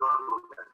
solve होता है।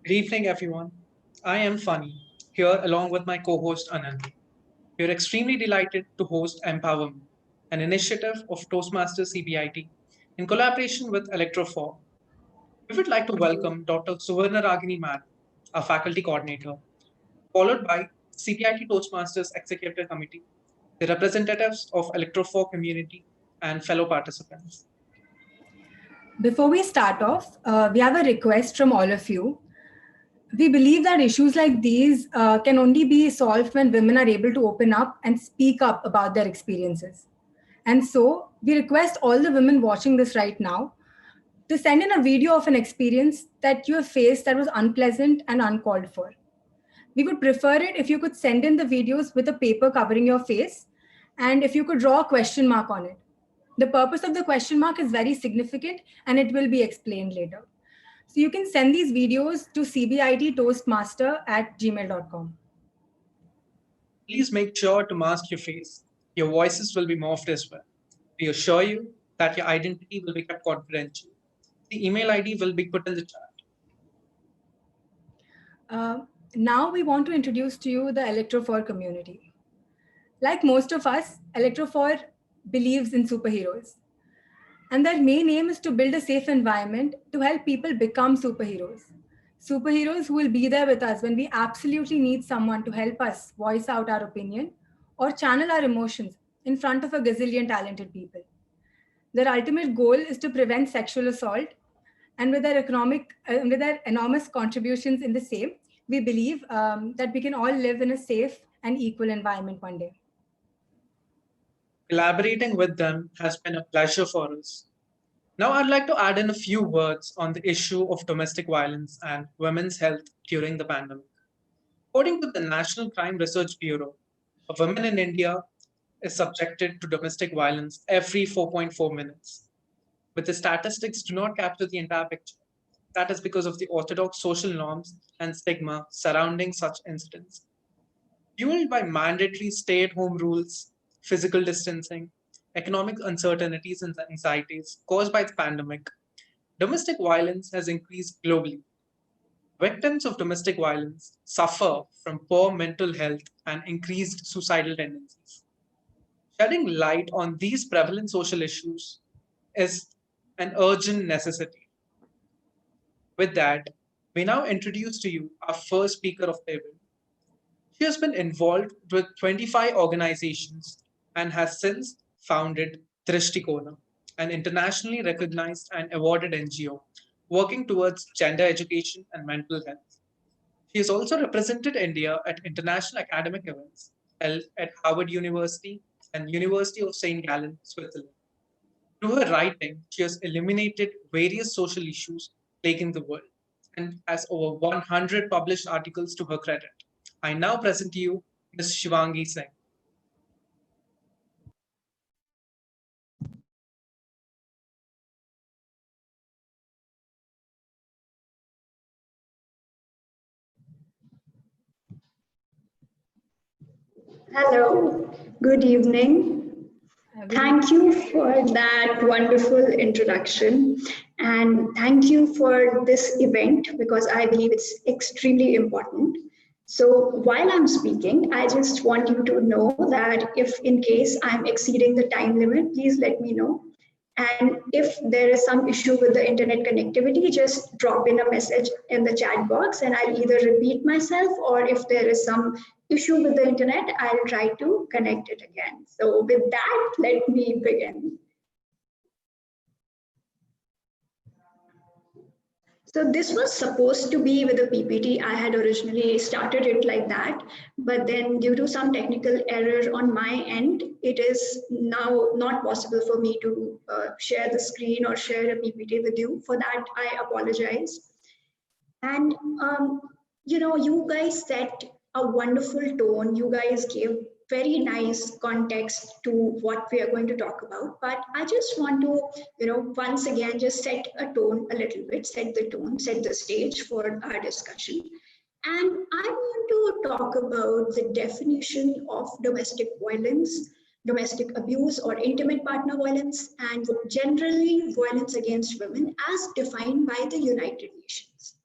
Good evening, everyone. I am Funny, here along with my co host Anand. We are extremely delighted to host EmpowHERment, an initiative of Toastmasters CBIT in collaboration with Electro4. We would like to welcome Dr. Suvarna Ragini Madam, our faculty coordinator, followed by CBIT Toastmasters Executive Committee, the representatives of Electro4 community, and fellow participants. Before we start off, we have a request from all of you. We believe that issues like these can only be solved when women are able to open up and speak up about their experiences. And so we request all the women watching this right now to send in a video of an experience that you have faced that was unpleasant and uncalled for. We would prefer it if you could send in the videos with a paper covering your face and if you could draw a question mark on it. The purpose of the question mark is very significant and it will be explained later. So you can send these videos to cbittoastmaster@gmail.com. Please make sure to mask your face. Your voices will be morphed as well. We assure you that your identity will be kept confidential. The email ID will be put in the chat. Now we want to introduce to you the Electro4 community. Like most of us, Electro4 believes in superheroes. And their main aim is to build a safe environment to help people become superheroes. Superheroes who will be there with us when we absolutely need someone to help us voice out our opinion or channel our emotions in front of a gazillion talented people. Their ultimate goal is to prevent sexual assault, and with their enormous contributions in the same, we believe that we can all live in a safe and equal environment one day. Collaborating with them has been a pleasure for us. Now, I'd like to add in a few words on the issue of domestic violence and women's health during the pandemic. According to the National Crime Research Bureau, a woman in India is subjected to domestic violence every 4.4 minutes. But the statistics do not capture the entire picture. That is because of the orthodox social norms and stigma surrounding such incidents. Fueled by mandatory stay-at-home rules, physical distancing, economic uncertainties and anxieties caused by the pandemic, domestic violence has increased globally. Victims of domestic violence suffer from poor mental health and increased suicidal tendencies. Shedding light on these prevalent social issues is an urgent necessity. With that, we now introduce to you our first speaker of the event. She has been involved with 25 organizations and has since founded Drishtikona, an internationally recognized and awarded NGO working towards gender education and mental health. She has also represented India at international academic events held at Harvard University and University of St. Gallen, Switzerland. Through her writing, she has illuminated various social issues plaguing the world and has over 100 published articles to her credit. I now present to you Ms. Shivangi Singh. Hello, good evening. Thank you for that wonderful introduction. And thank you for this event because I believe it's extremely important. So while I'm speaking, I just want you to know that if in case I'm exceeding the time limit, please let me know. And if there is some issue with the internet connectivity, just drop in a message in the chat box and I'll either repeat myself or if there is some issue with the internet, I'll try to connect it again. So with that, let me begin. So this was supposed to be with a PPT. I had originally started it like that, but then due to some technical error on my end, it is now not possible for me to share the screen or share a PPT with you. For that, I apologize. And, you guys set a wonderful tone. You guys gave very nice context to what we are going to talk about, but I just want to, once again, just set a tone a little bit, set the tone, set the stage for our discussion. And I want to talk about the definition of domestic violence, domestic abuse or intimate partner violence, and generally violence against women as defined by the United Nations.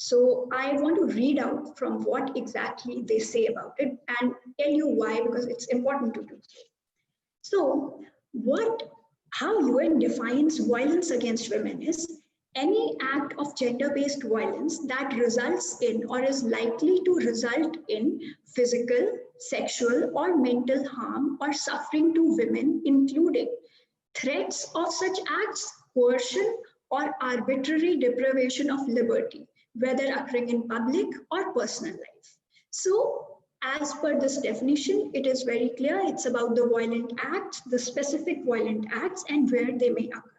So I want to read out from what exactly they say about it and tell you why, because it's important to do so. So how UN defines violence against women is any act of gender-based violence that results in or is likely to result in physical, sexual, or mental harm or suffering to women, including threats of such acts, coercion, or arbitrary deprivation of liberty, whether occurring in public or personal life. So, as per this definition, it is very clear it's about the violent acts, the specific violent acts, and where they may occur.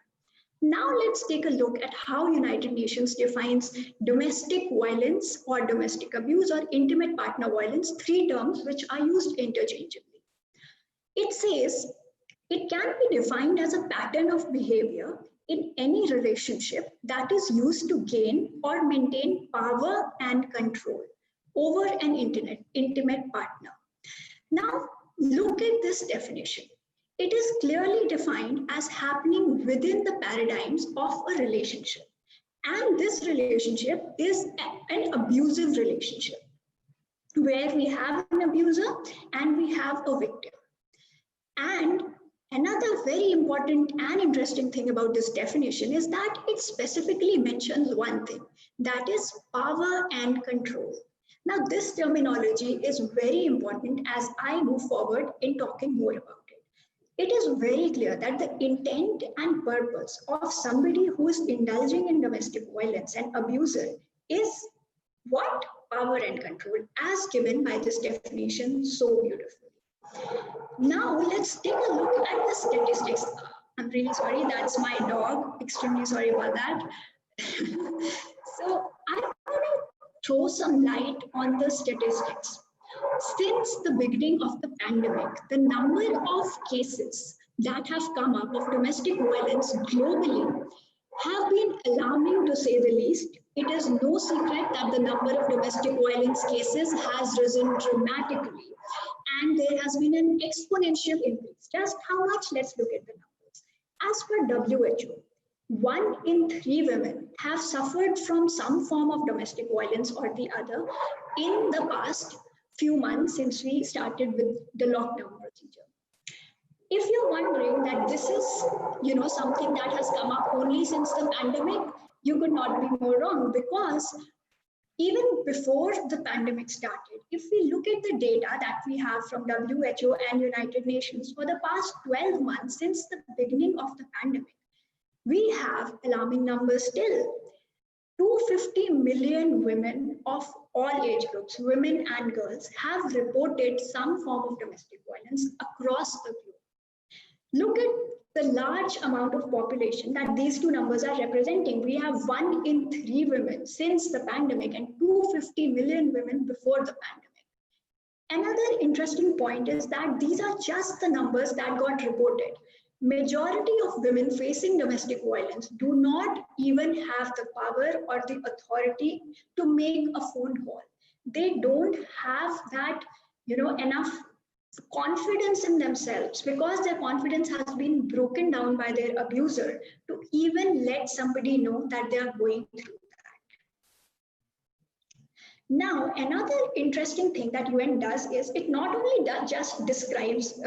Now let's take a look at how United Nations defines domestic violence or domestic abuse or intimate partner violence, three terms which are used interchangeably. It says it can be defined as a pattern of behavior in any relationship that is used to gain or maintain power and control over an intimate partner. Now, look at this definition. It is clearly defined as happening within the paradigms of a relationship. And this relationship is an abusive relationship where we have an abuser and we have a victim. And another very important and interesting thing about this definition is that it specifically mentions one thing, that is power and control. Now, this terminology is very important as I move forward in talking more about it. It is very clear that the intent and purpose of somebody who is indulging in domestic violence and abuser is what? Power and control, as given by this definition so beautifully. Now, let's take a look at the statistics. I'm really sorry, that's my dog. Extremely sorry about that. So, I want to throw some light on the statistics. Since the beginning of the pandemic, the number of cases that have come up of domestic violence globally have been alarming, to say the least. It is no secret that the number of domestic violence cases has risen dramatically, and there has been an exponential increase. Just how much? Let's look at the numbers. As per WHO, 1 in 3 women have suffered from some form of domestic violence or the other in the past few months since we started with the lockdown procedure. If you're wondering that this is, something that has come up only since the pandemic, you could not be more wrong, because even before the pandemic started, if we look at the data that we have from WHO and United Nations for the past 12 months since the beginning of the pandemic, we have alarming numbers still. 250 million women of all age groups, women and girls, have reported some form of domestic violence across the globe. Look at the large amount of population that these two numbers are representing. We have 1 in 3 women since the pandemic and 250 million women before the pandemic. Another interesting point is that these are just the numbers that got reported. Majority of women facing domestic violence do not even have the power or the authority to make a phone call. They don't have that, enough confidence in themselves, because their confidence has been broken down by their abuser to even let somebody know that they are going through that. Now, another interesting thing that UN does is it not only just describes,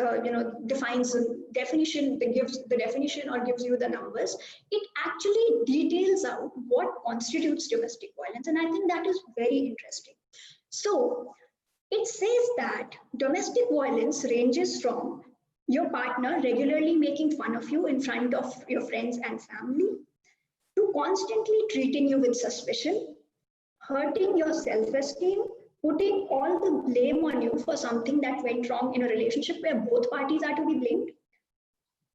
defines the definition, gives the definition or gives you the numbers, it actually details out what constitutes domestic violence. And I think that is very interesting. So, it says that domestic violence ranges from your partner regularly making fun of you in front of your friends and family, to constantly treating you with suspicion, hurting your self-esteem, putting all the blame on you for something that went wrong in a relationship where both parties are to be blamed,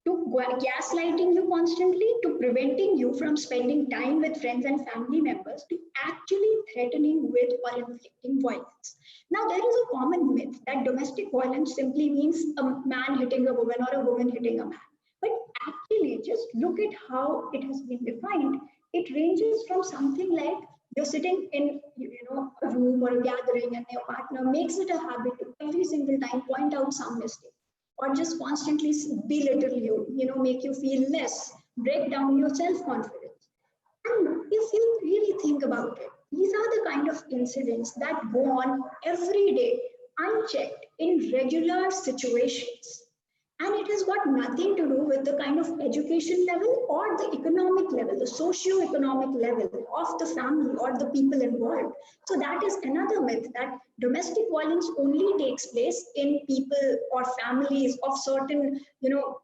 to gaslighting you constantly, to preventing you from spending time with friends and family members, to actually threatening with or inflicting violence. Now, there is a common myth that domestic violence simply means a man hitting a woman or a woman hitting a man. But actually, just look at how it has been defined. It ranges from something like you're sitting in a room or a gathering and your partner makes it a habit to every single time point out some mistake, or just constantly belittle you, make you feel less, break down your self-confidence. And if you really think about it, These are the kind of incidents that go on every day, unchecked in regular situations. And it has got nothing to do with the kind of education level or the economic level, the socio-economic level of the family or the people involved. So that is another myth, that domestic violence only takes place in people or families of certain,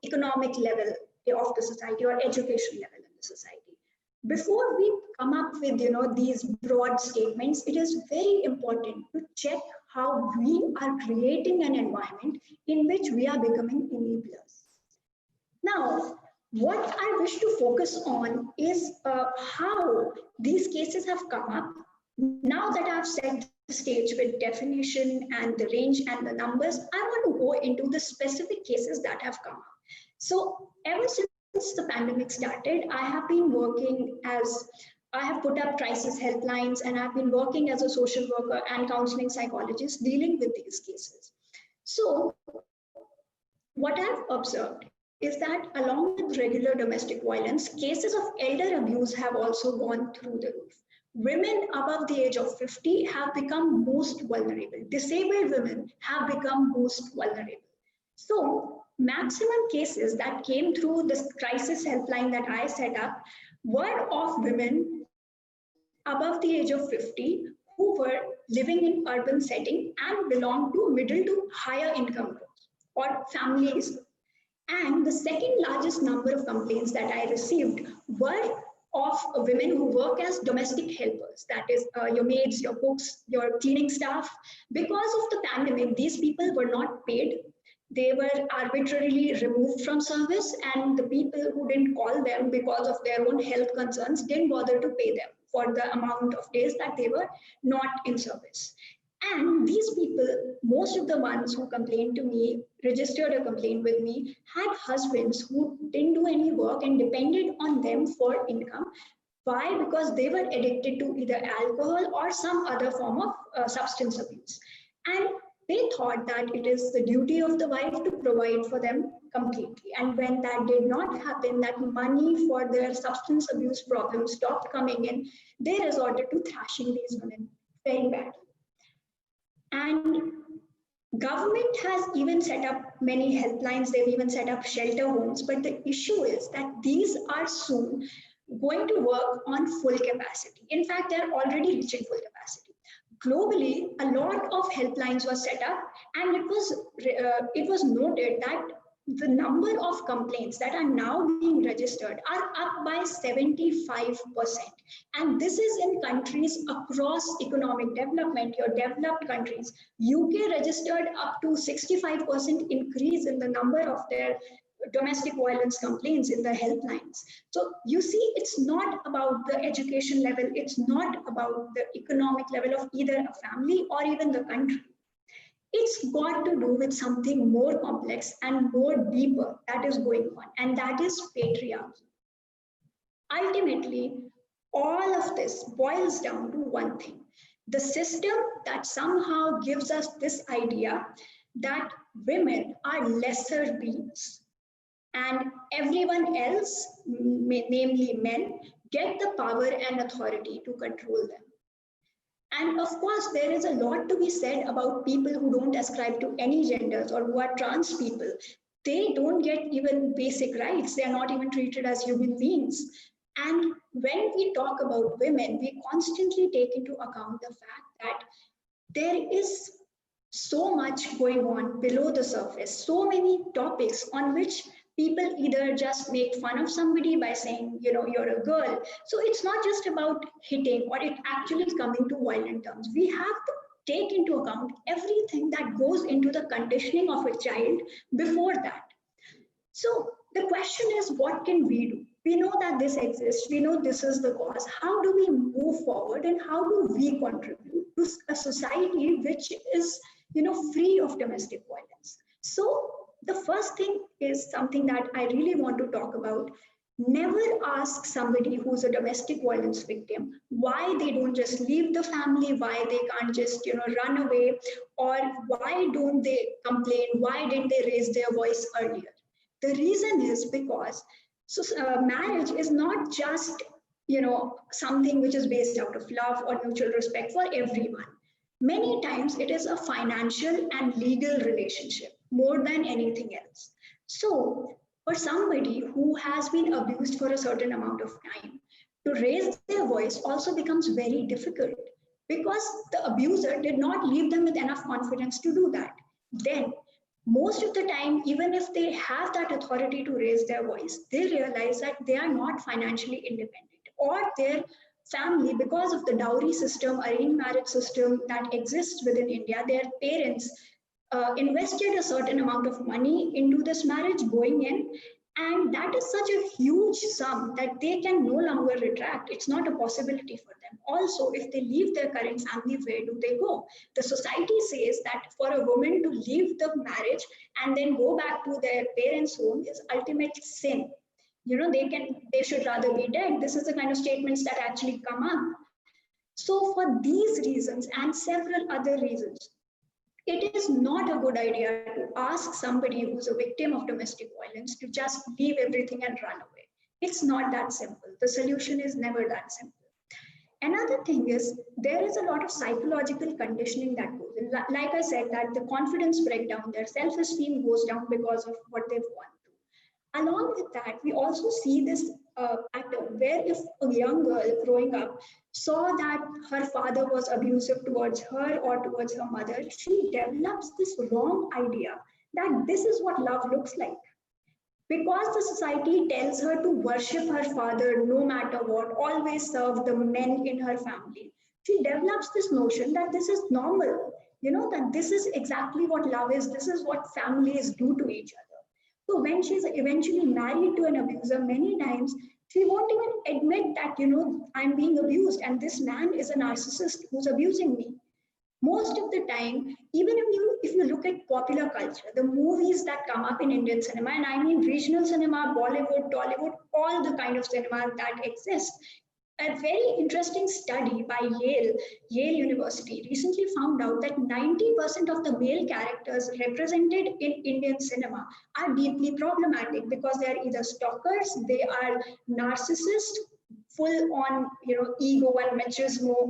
economic level of the society or education level in the society. Before we come up with these broad statements, it is very important to check how we are creating an environment in which we are becoming enablers. Now, what I wish to focus on is how these cases have come up. Now that I've set the stage with definition and the range and the numbers, I want to go into the specific cases that have come up. So ever since the pandemic started, I have been working as I have put up crisis helplines, and I've been working as a social worker and counseling psychologist dealing with these cases. So what I've observed is that along with regular domestic violence, cases of elder abuse have also gone through the roof. Women above the age of 50 have become most vulnerable. Disabled women have become most vulnerable. So maximum cases that came through this crisis helpline that I set up were of women above the age of 50 who were living in urban setting and belonged to middle to higher income groups or families. And the second largest number of complaints that I received were of women who work as domestic helpers, that is your maids, your cooks, your cleaning staff. Because of the pandemic, these people were not paid. They were arbitrarily removed from service, and the people who didn't call them because of their own health concerns didn't bother to pay them for the amount of days that they were not in service. And these people, most of the ones who complained to me, registered a complaint with me, had husbands who didn't do any work and depended on them for income. Why? Because they were addicted to either alcohol or some other form of substance abuse. And they thought that it is the duty of the wife to provide for them completely. And when that did not happen, that money for their substance abuse problems stopped coming in, they resorted to thrashing these women very badly. And government has even set up many helplines, they've even set up shelter homes, but the issue is that these are soon going to work on full capacity. In fact, they're already reaching full capacity. Globally, a lot of helplines were set up, and it was noted that the number of complaints that are now being registered are up by 75%. And this is in countries across economic development, your developed countries. UK registered up to 65% increase in the number of their domestic violence complaints in the helplines. So you see, it's not about the education level, it's not about the economic level of either a family or even the country. It's got to do with something more complex and more deeper that is going on, and that is patriarchy. Ultimately, all of this boils down to one thing: the system that somehow gives us this idea that women are lesser beings and everyone else, namely men, get the power and authority to control them. And of course, there is a lot to be said about people who don't ascribe to any genders or who are trans people. They don't get even basic rights. They are not even treated as human beings. And when we talk about women, we constantly take into account the fact that there is so much going on below the surface, so many topics on which people either just make fun of somebody by saying, you're a girl. So it's not just about hitting or it actually coming to violent terms. We have to take into account everything that goes into the conditioning of a child before that. So the question is, what can we do? We know that this exists. We know this is the cause. How do we move forward, and how do we contribute to a society which is, free of domestic violence? So the first thing is something that I really want to talk about. Never ask somebody who's a domestic violence victim why they don't just leave the family, why they can't just run away, or why don't they complain, why didn't they raise their voice earlier. The reason is because marriage is not just something which is based out of love or mutual respect for everyone. Many times it is a financial and legal relationship more than anything else. So, for somebody who has been abused for a certain amount of time, to raise their voice also becomes very difficult because the abuser did not leave them with enough confidence to do that. Then, most of the time, even if they have that authority to raise their voice, they realize that they are not financially independent, or their family, because of the dowry system, arranged marriage system that exists within India, their parents invested a certain amount of money into this marriage going in, and that is such a huge sum that they can no longer retract. It's not a possibility for them. Also, if they leave their current family, where do they go? The society says that for a woman to leave the marriage and then go back to their parents' home is ultimate sin. They should rather be dead. This is the kind of statements that actually come up. So for these reasons and several other reasons, it is not a good idea to ask somebody who's a victim of domestic violence to just leave everything and run away. It's not that simple. The solution is never that simple. Another thing is there is a lot of psychological conditioning that goes in. Like I said, that the confidence breakdown, their self-esteem goes down because of what they've gone through. Along with that, we also see this pattern where if a young girl growing up saw that her father was abusive towards her or towards her mother, she develops this wrong idea that this is what love looks like. Because the society tells her to worship her father no matter what, always serve the men in her family, she develops this notion that this is normal, that this is exactly what love is, this is what families do to each other. So when she's eventually married to an abuser, many times she won't even admit that, I'm being abused and this man is a narcissist who's abusing me. Most of the time, even if you look at popular culture, the movies that come up in Indian cinema, and I mean regional cinema, Bollywood, Tollywood, all the kind of cinema that exists, a very interesting study by Yale University recently found out that 90% of the male characters represented in Indian cinema are deeply problematic because they are either stalkers, they are narcissists, full on ego and machismo,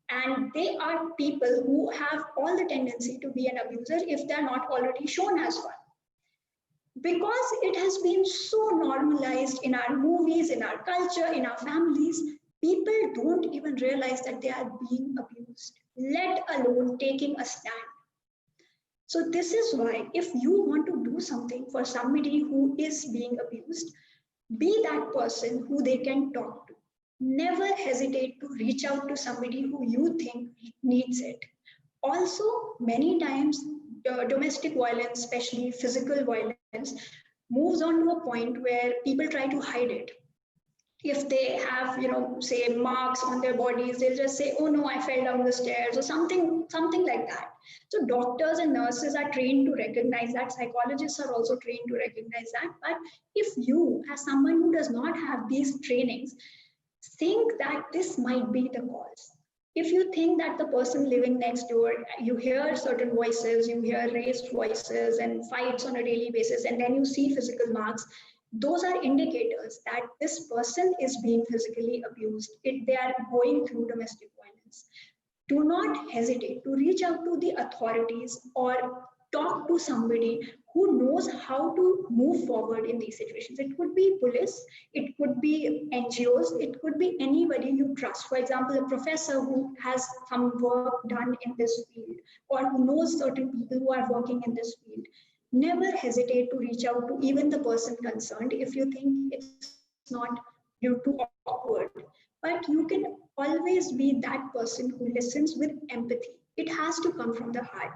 and they are people who have all the tendency to be an abuser if they're not already shown as one. Because it has been so normalized in our movies, in our culture, in our families, people don't even realize that they are being abused, let alone taking a stand. So this is why if you want to do something for somebody who is being abused, be that person who they can talk to. Never hesitate to reach out to somebody who you think needs it. Also, many times domestic violence, especially physical violence, moves on to a point where people try to hide it. If they have, say marks on their bodies, they'll just say, oh no, I fell down the stairs or something like that. So doctors and nurses are trained to recognize that. Psychologists are also trained to recognize that. But if you, as someone who does not have these trainings, think that this might be the cause, if you think that the person living next door, you hear certain voices, you hear raised voices and fights on a daily basis, and then you see physical marks, those are indicators that this person is being physically abused. They are going through domestic violence. Do not hesitate to reach out to the authorities or talk to somebody who knows how to move forward in these situations. It could be police, it could be NGOs, it could be anybody you trust. For example, a professor who has some work done in this field or who knows certain people who are working in this field. Never hesitate to reach out to even the person concerned if you think it's not too awkward. But you can always be that person who listens with empathy. It has to come from the heart.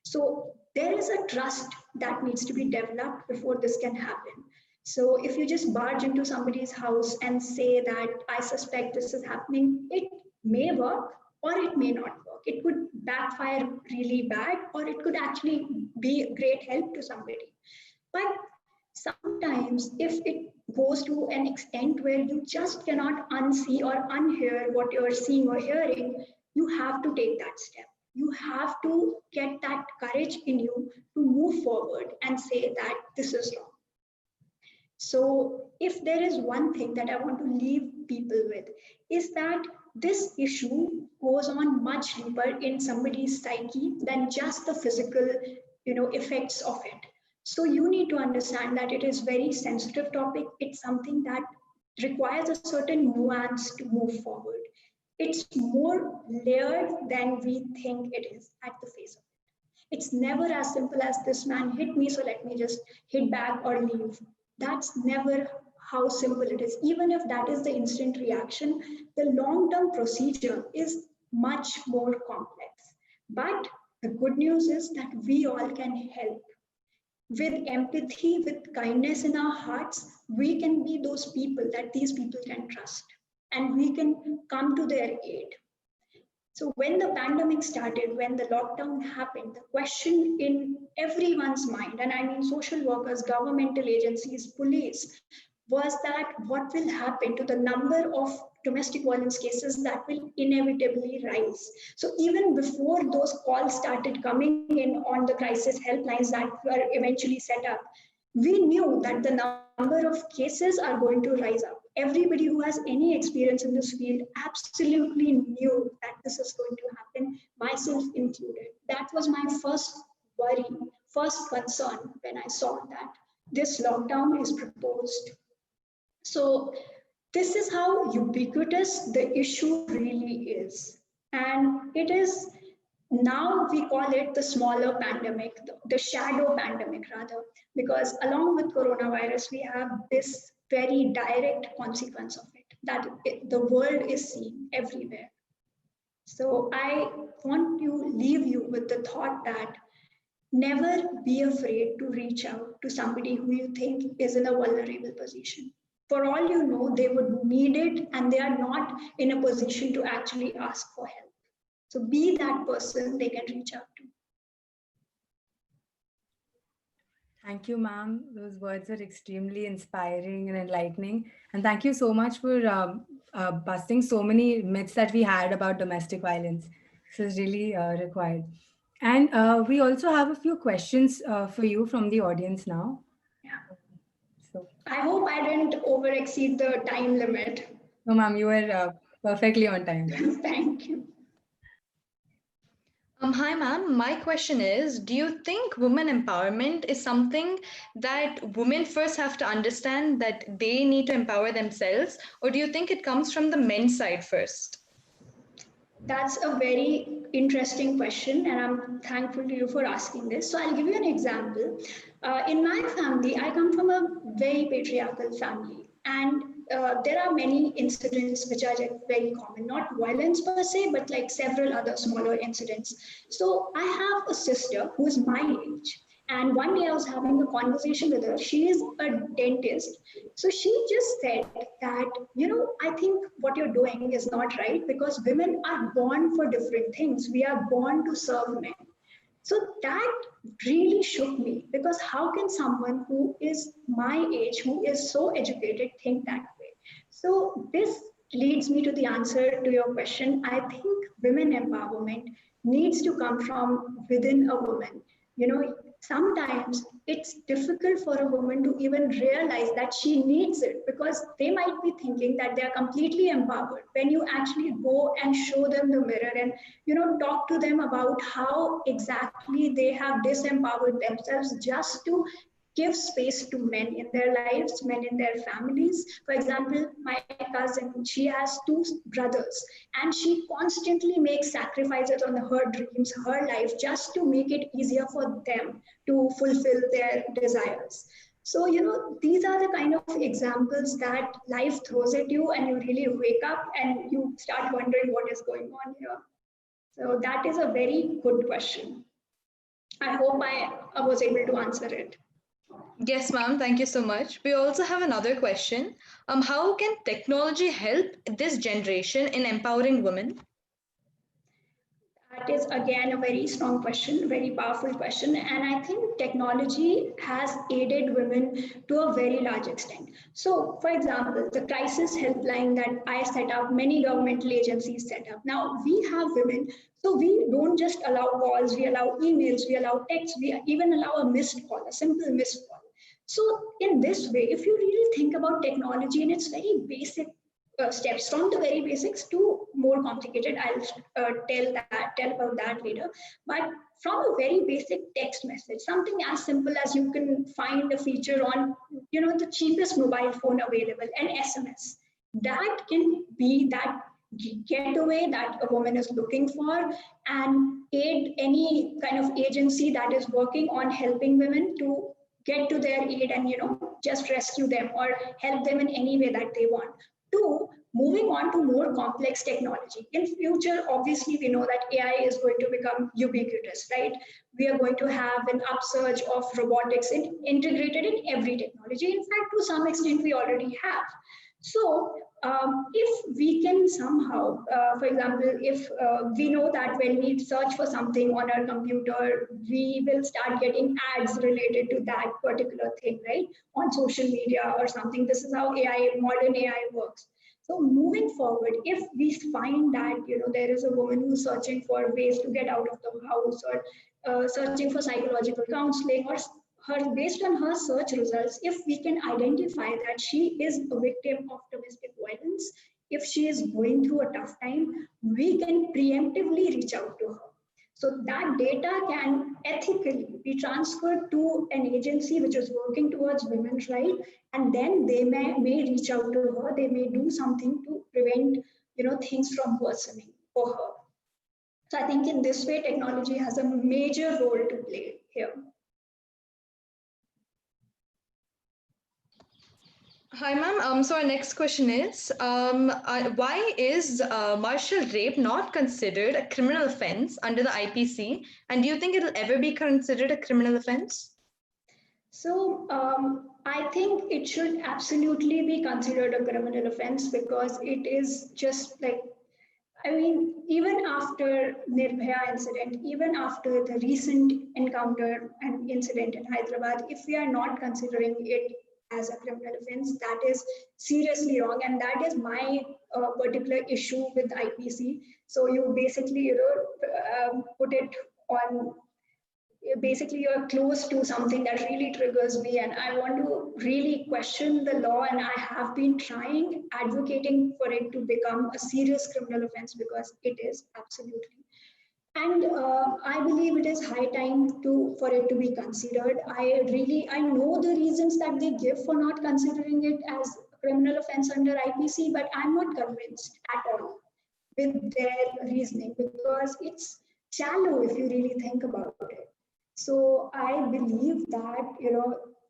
So there is a trust that needs to be developed before this can happen. So if you just barge into somebody's house and say that I suspect this is happening, it may work or it may not work. It could backfire really bad, or it could actually be a great help to somebody. But sometimes if it goes to an extent where you just cannot unsee or unhear what you're seeing or hearing, you have to take that step. You have to get that courage in you to move forward and say that this is wrong. So if there is one thing that I want to leave people with, is that this issue goes on much deeper in somebody's psyche than just the physical, effects of it. So you need to understand that it is very sensitive topic. It's something that requires a certain nuance to move forward. It's more layered than we think it is at the face of it. It's never as simple as this man hit me, so let me just hit back or leave. That's never how simple it is. Even if that is the instant reaction, the long term procedure is much more complex. But the good news is that we all can help. With empathy, with kindness in our hearts, we can be those people that these people can trust, and we can come to their aid. So when the pandemic started, when the lockdown happened, the question in everyone's mind, and I mean social workers, governmental agencies, police, was that what will happen to the number of domestic violence cases that will inevitably rise. So even before those calls started coming in on the crisis helplines that were eventually set up, we knew that the number of cases are going to rise up. Everybody who has any experience in this field absolutely knew that this is going to happen, myself included. That was my first worry, first concern when I saw that this lockdown is proposed. So this is how ubiquitous the issue really is. And it is now we call it the smaller pandemic, the shadow pandemic rather, because along with coronavirus, we have this very direct consequence of it that the world is seeing everywhere. So I want to leave you with the thought that never be afraid to reach out to somebody who you think is in a vulnerable position. For all you know, they would need it and they are not in a position to actually ask for help. So be that person they can reach out to. Thank you, ma'am. Those words are extremely inspiring and enlightening. And thank you so much for busting so many myths that we had about domestic violence. This is really required. And we also have a few questions for you from the audience now. Yeah. So, I hope I didn't over exceed the time limit. no, ma'am, you were perfectly on time. Thank you. Hi, ma'am. My question is, do you think women empowerment is something that women first have to understand that they need to empower themselves, or do you think it comes from the men's side first? That's a very interesting question, and I'm thankful to you for asking this. So, I'll give you an example. In my family, I come from a very patriarchal family, and there are many incidents which are like very common, not violence per se, but like several other smaller incidents. So, I have a sister who is my age. And one day I was having a conversation with her. She is a dentist. So she just said that, I think what you're doing is not right because women are born for different things. We are born to serve men. So that really shook me because how can someone who is my age, who is so educated, think that way? So this leads me to the answer to your question. I think women empowerment needs to come from within a woman. Sometimes it's difficult for a woman to even realize that she needs it because they might be thinking that they are completely empowered when you actually go and show them the mirror and talk to them about how exactly they have disempowered themselves just to give space to men in their lives, men in their families. For example, my cousin, she has two brothers, and she constantly makes sacrifices on her dreams, her life, just to make it easier for them to fulfill their desires. So, these are the kind of examples that life throws at you, and you really wake up and you start wondering what is going on here. So, that is a very good question. I hope I was able to answer it. Yes, ma'am. Thank you so much. We also have another question. How can technology help this generation in empowering women? That is again a very strong question, very powerful question. And I think technology has aided women to a very large extent. So, for example, the crisis helpline that I set up, many governmental agencies set up. Now, we have women, so we don't just allow calls, we allow emails, we allow texts, we even allow a missed call, a simple missed call. So in this way, if you really think about technology in its very basic steps, from the very basics to more complicated, I'll tell about that later. But from a very basic text message, something as simple as you can find a feature on, the cheapest mobile phone available, an SMS, that can be that getaway that a woman is looking for, and aid any kind of agency that is working on helping women to get to their aid and just rescue them or help them in any way that they want. Two, moving on to more complex technology. In future, obviously, we know that AI is going to become ubiquitous, right? We are going to have an upsurge of robotics integrated in every technology. In fact, to some extent, we already have. So if we can somehow, for example, if we know that when we search for something on our computer, we will start getting ads related to that particular thing, right? On social media or something. This is how modern AI works. So moving forward, if we find that there is a woman who's searching for ways to get out of the house, or searching for psychological counseling, or based on her search results, if we can identify that she is a victim of domestic violence, if she is going through a tough time, we can preemptively reach out to her. So that data can ethically be transferred to an agency which is working towards women's rights, and then they may reach out to her. They may do something to prevent things from worsening for her. So I think in this way, technology has a major role to play here. Hi, ma'am. So our next question is, why is martial rape not considered a criminal offense under the IPC? And do you think it'll ever be considered a criminal offense? So I think it should absolutely be considered a criminal offense, because it is just like, even after Nirbhaya incident, even after the recent encounter and incident in Hyderabad, if we are not considering it as a criminal offense, that is seriously wrong, and that is my particular issue with IPC. So you basically put it on, basically you're close to something that really triggers me, and I want to really question the law, and I have been advocating for it to become a serious criminal offense, because it is absolutely. And I believe it is high time for it to be considered. I know the reasons that they give for not considering it as a criminal offense under IPC, but I'm not convinced at all with their reasoning, because it's shallow if you really think about it. So I believe that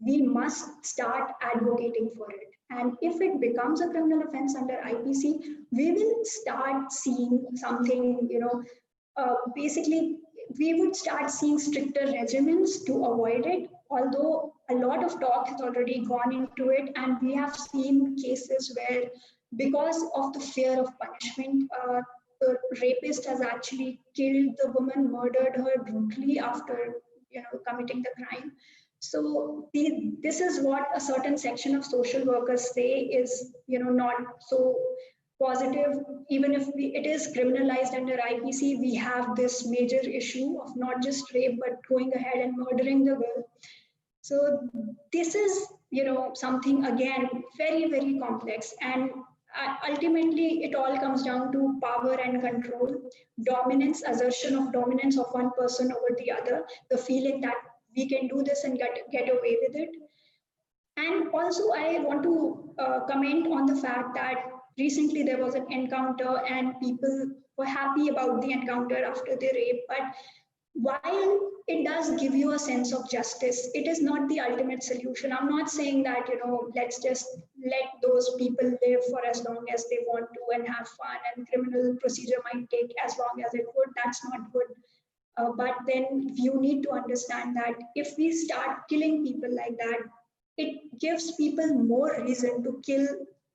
we must start advocating for it. And if it becomes a criminal offense under IPC, we will start seeing something, basically, we would start seeing stricter regimens to avoid it, although a lot of talk has already gone into it. And we have seen cases where, because of the fear of punishment, the rapist has actually killed the woman, murdered her brutally after committing the crime. So this is what a certain section of social workers say is not so positive. Even if it is criminalized under IPC, we have this major issue of not just rape but going ahead and murdering the girl. So this is something, again, very, very complex, and ultimately it all comes down to power and control, dominance, assertion of dominance of one person over the other, the feeling that we can do this and get away with it. And also I want to comment on the fact that recently there was an encounter and people were happy about the encounter after the rape, but while it does give you a sense of justice, it is not the ultimate solution. I'm not saying that, let's just let those people live for as long as they want to and have fun, and criminal procedure might take as long as it would. That's not good. But then you need to understand that if we start killing people like that, it gives people more reason to kill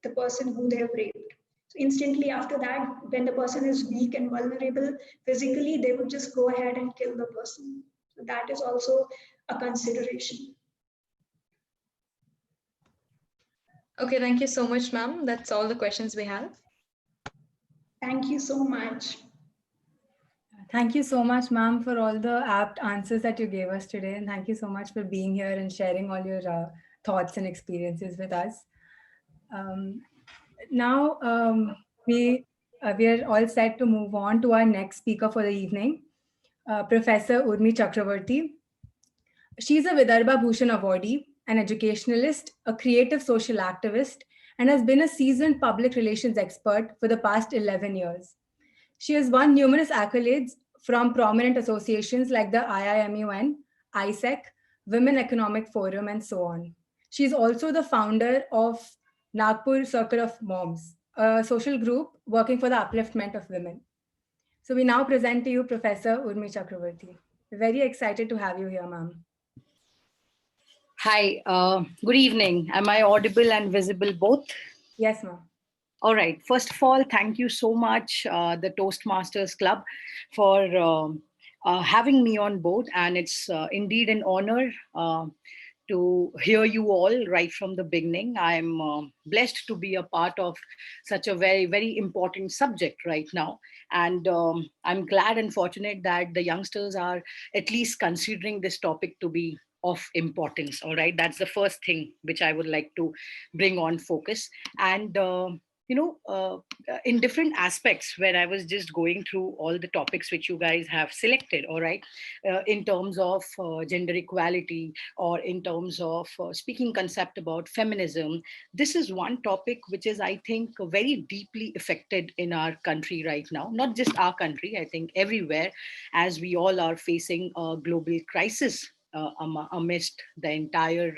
the person who they have raped. So instantly after that, when the person is weak and vulnerable physically, they would just go ahead and kill the person. So that is also a consideration. Okay, thank you so much, ma'am. That's all the questions we have. Thank you so much. Thank you so much, ma'am, for all the apt answers that you gave us today. And thank you so much for being here and sharing all your thoughts and experiences with us. Um, now we are all set to move on to our next speaker for the evening, Professor Urmi Chakravarti. She's a Vidarbha Bhushan awardee, an educationalist, a creative social activist, and has been a seasoned public relations expert for the past 11 years. She has won numerous accolades from prominent associations like the IIMUN, ISEC, Women Economic Forum, and so on. She is also the founder of Nagpur Circle of Moms, a social group working for the upliftment of women. So we now present to you Professor Urmi Chakravarti. We're very excited to have you here, ma'am. Hi, good evening. Am I audible and visible both? Yes, ma'am. All right. First of all, thank you so much, the Toastmasters Club, for having me on board. And it's indeed an honor to hear you all right from the beginning. I'm blessed to be a part of such a very, very important subject right now. And I'm glad and fortunate that the youngsters are at least considering this topic to be of importance. All right. That's the first thing which I would like to bring on focus. And you know, in different aspects, when I was just going through all the topics which you guys have selected, all right, in terms of gender equality or in terms of speaking concept about feminism, this is one topic which is, I think, very deeply affected in our country right now. Not just our country, I think everywhere, as we all are facing a global crisis amidst the entire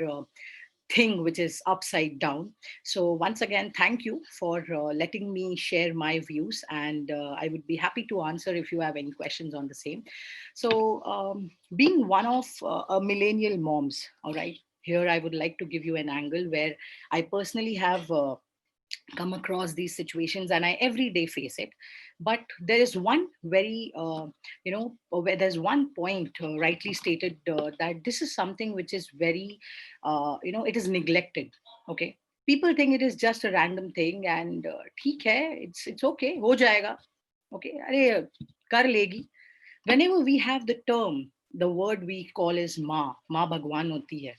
thing which is upside down. So once again, thank you for letting me share my views, and I would be happy to answer if you have any questions on the same. So being one of a millennial moms, all right, here I would like to give you an angle where I personally have come across these situations and I every day face it. But there is one very where there's one point rightly stated that this is something which is very it is neglected. Okay, people think it is just a random thing and theek hai, it's okay, ho jayega, okay, are kar legi. Whenever we have the term, the word we call is ma bhagwan hoti hai.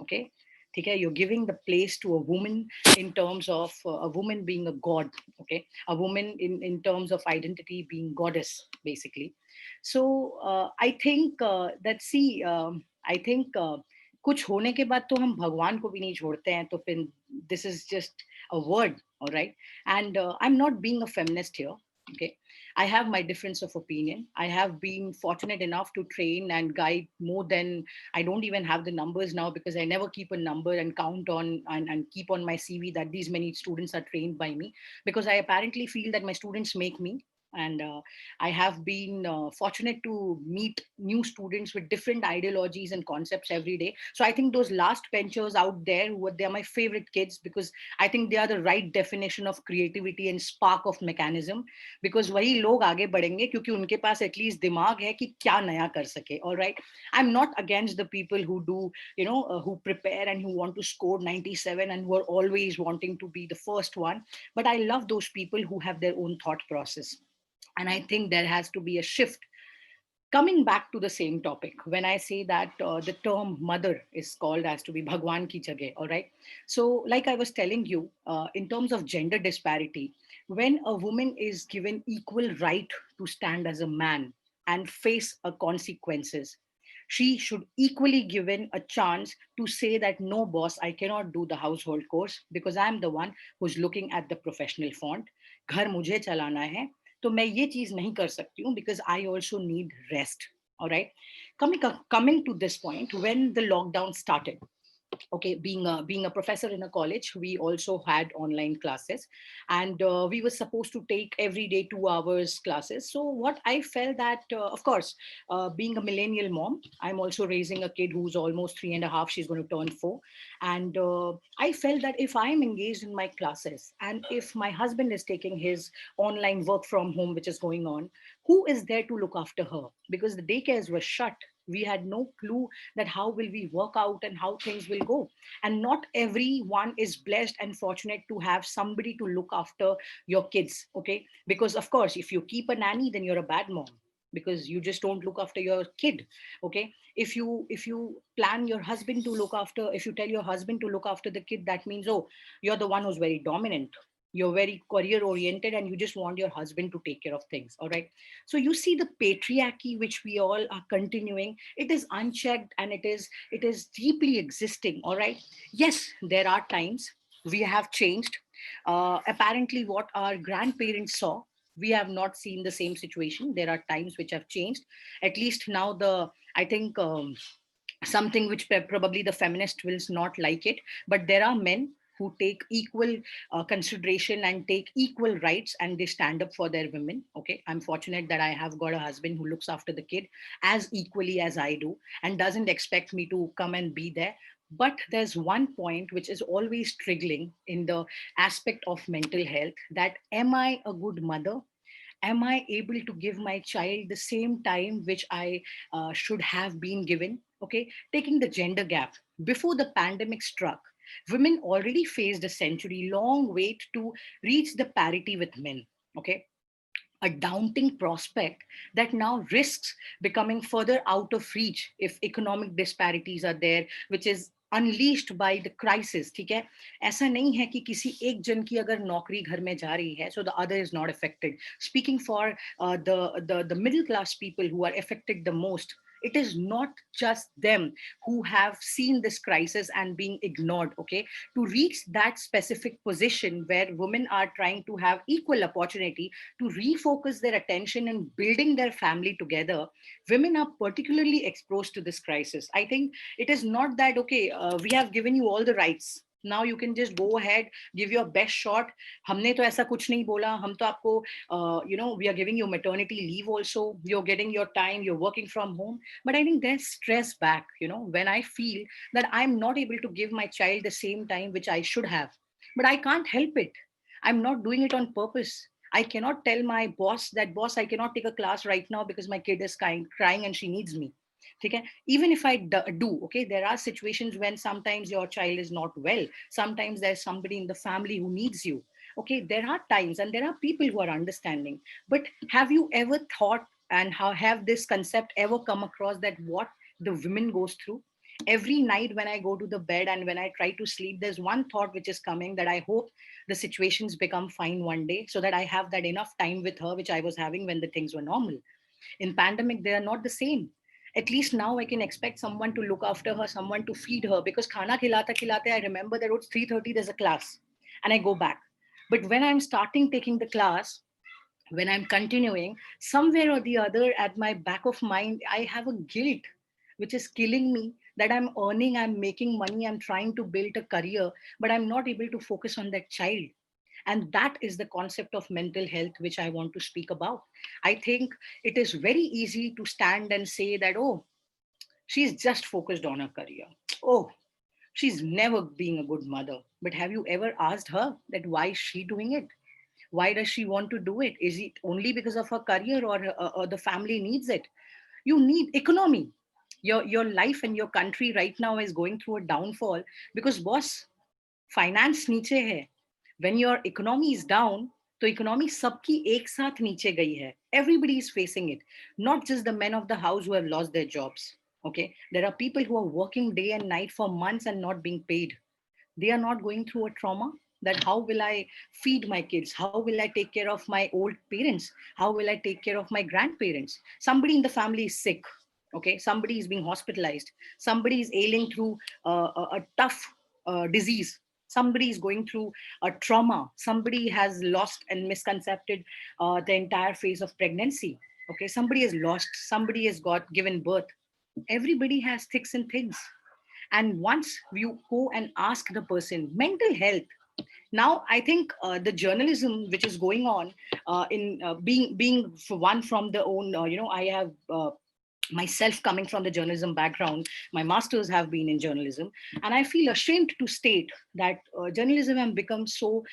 Okay, okay, you're giving the place to a woman in terms of a woman being a god. Okay, a woman in terms of identity being goddess basically. So I think that see I think कुछ होने के बाद तो हम भगवान को भी नहीं छोड़ते हैं, तो फिर this is just a word. All right, and I'm not being a feminist here. Okay, I have my difference of opinion. I have been fortunate enough to train and guide more than, I don't even have the numbers now because I never keep a number and count on and keep on my CV that these many students are trained by me, because I apparently feel that my students make me. And I have been fortunate to meet new students with different ideologies and concepts every day. So I think those last benchers out there, they are my favorite kids, because I think they are the right definition of creativity and spark of mechanism. Because वही लोग आगे बढ़ेंगे क्योंकि उनके पास at least दिमाग है कि क्या नया कर सके. All right, I'm not against the people who do, who prepare and who want to score 97 and who are always wanting to be the first one. But I love those people who have their own thought process. And I think there has to be a shift. Coming back to the same topic, when I say that the term mother is called as to be Bhagwan ki jagah, all right? So, like I was telling you, in terms of gender disparity, when a woman is given equal right to stand as a man and face a consequences, she should equally given a chance to say that no boss, I cannot do the household chores because I'm the one who's looking at the professional font. घर मुझे चलाना है, तो मैं ये चीज नहीं कर सकती हूँ because I also need rest. All right, coming to this point, when the lockdown started, okay, being a professor in a college, we also had online classes, and we were supposed to take every day 2 hours classes. So what I felt that of course, being a millennial mom, I'm also raising a kid who's almost 3.5, she's going to turn 4. And I felt that if I'm engaged in my classes and if my husband is taking his online work from home which is going on, who is there to look after her? Because the daycares were shut, we had no clue that how will we work out and how things will go. And not everyone is blessed and fortunate to have somebody to look after your kids. Okay, because of course if you keep a nanny, then you're a bad mom. because you just don't look after your kid. Okay, if you plan your husband to look after, if you tell your husband to look after the kid, that means, oh, you're the one who's very dominant, you're very career oriented, and you just want your husband to take care of things. All right, so you see the patriarchy which we all are continuing, it is unchecked, and it is deeply existing. All right, yes, there are times we have changed. Apparently what our grandparents saw, we have not seen the same situation. There are times which have changed. At least now, the I think something which probably the feminist will not like it, but there are men who take equal consideration and take equal rights, and they stand up for their women. Okay, I'm fortunate that I have got a husband who looks after the kid as equally as I do, and doesn't expect me to come and be there. But there's one point which is always triggering in the aspect of mental health, that am I a good mother? Am I able to give my child the same time which I should have been given? Okay, taking the gender gap. Before the pandemic struck, women already faced a century long wait to reach the parity with men. Okay, a daunting prospect that now risks becoming further out of reach if economic disparities are there, which is unleashed by the crisis. ठीक है, ऐसा नहीं है कि किसी एक जन की अगर नौकरी घर में जा रही है, so the other is not affected. Speaking for the middle class people who are affected the most, it is not just them who have seen this crisis and being ignored. Okay, to reach that specific position where women are trying to have equal opportunity to refocus their attention in building their family together, women are particularly exposed to this crisis. I think it is not that, okay, we have given you all the rights, now you can just go ahead, give your best shot. हमने तो ऐसा कुछ नहीं बोला, हम तो आपको we are giving you maternity leave also, you're getting your time, you're working from home. But I think there's stress back, when I feel that I'm not able to give my child the same time which I should have, but I can't help it. I'm not doing it on purpose. I cannot tell my boss that, boss, I cannot take a class right now because my kid is crying and she needs me. Okay, even if I do, okay, there are situations when sometimes your child is not well, sometimes there's somebody in the family who needs you. Okay, there are times and there are people who are understanding. But have you ever thought, and how have this concept ever come across, that what the women goes through every night when I go to the bed and when I try to sleep? There's one thought which is coming, that I hope the situations become fine one day, so that I have that enough time with her which I was having when the things were normal. In pandemic, they are not the same. At least now I can expect someone to look after her, someone to feed her, because khana khilate khilate, I remember that it's 3:30, there's a class, and I go back. But when I'm starting taking the class, when I'm continuing, somewhere or the other at my back of mind, I have a guilt which is killing me, that I'm earning, I'm making money, I'm trying to build a career, but I'm not able to focus on that child. And that is the concept of mental health which I want to speak about. I think it is very easy to stand and say that, oh, she's just focused on her career. Oh, she's never being a good mother. But have you ever asked her that why is she doing it? Why does she want to do it? Is it only because of her career, or the family needs it? You need economy. Your life and your country right now is going through a downfall because, boss, finance नीचे है. When your economy is down, तो economy सबकी एक साथ नीचे गई है. Everybody is facing it, not just the men of the house who have lost their jobs. Okay, there are people who are working day and night for months and not being paid. They are not going through a trauma that how will I feed my kids? How will I take care of my old parents? How will I take care of my grandparents? Somebody in the family is sick. Okay, somebody is being hospitalized. Somebody is ailing through a tough disease. Somebody is going through a trauma. Somebody has lost and misconcepted the entire phase of pregnancy. Okay, somebody has lost. Somebody has got given birth. Everybody has thicks and thins. And once you go and ask the person, mental health, now I think the journalism which is going on in being for one from the own, I have myself coming from the journalism background, my masters have been in journalism, and I feel ashamed to state that journalism has become so,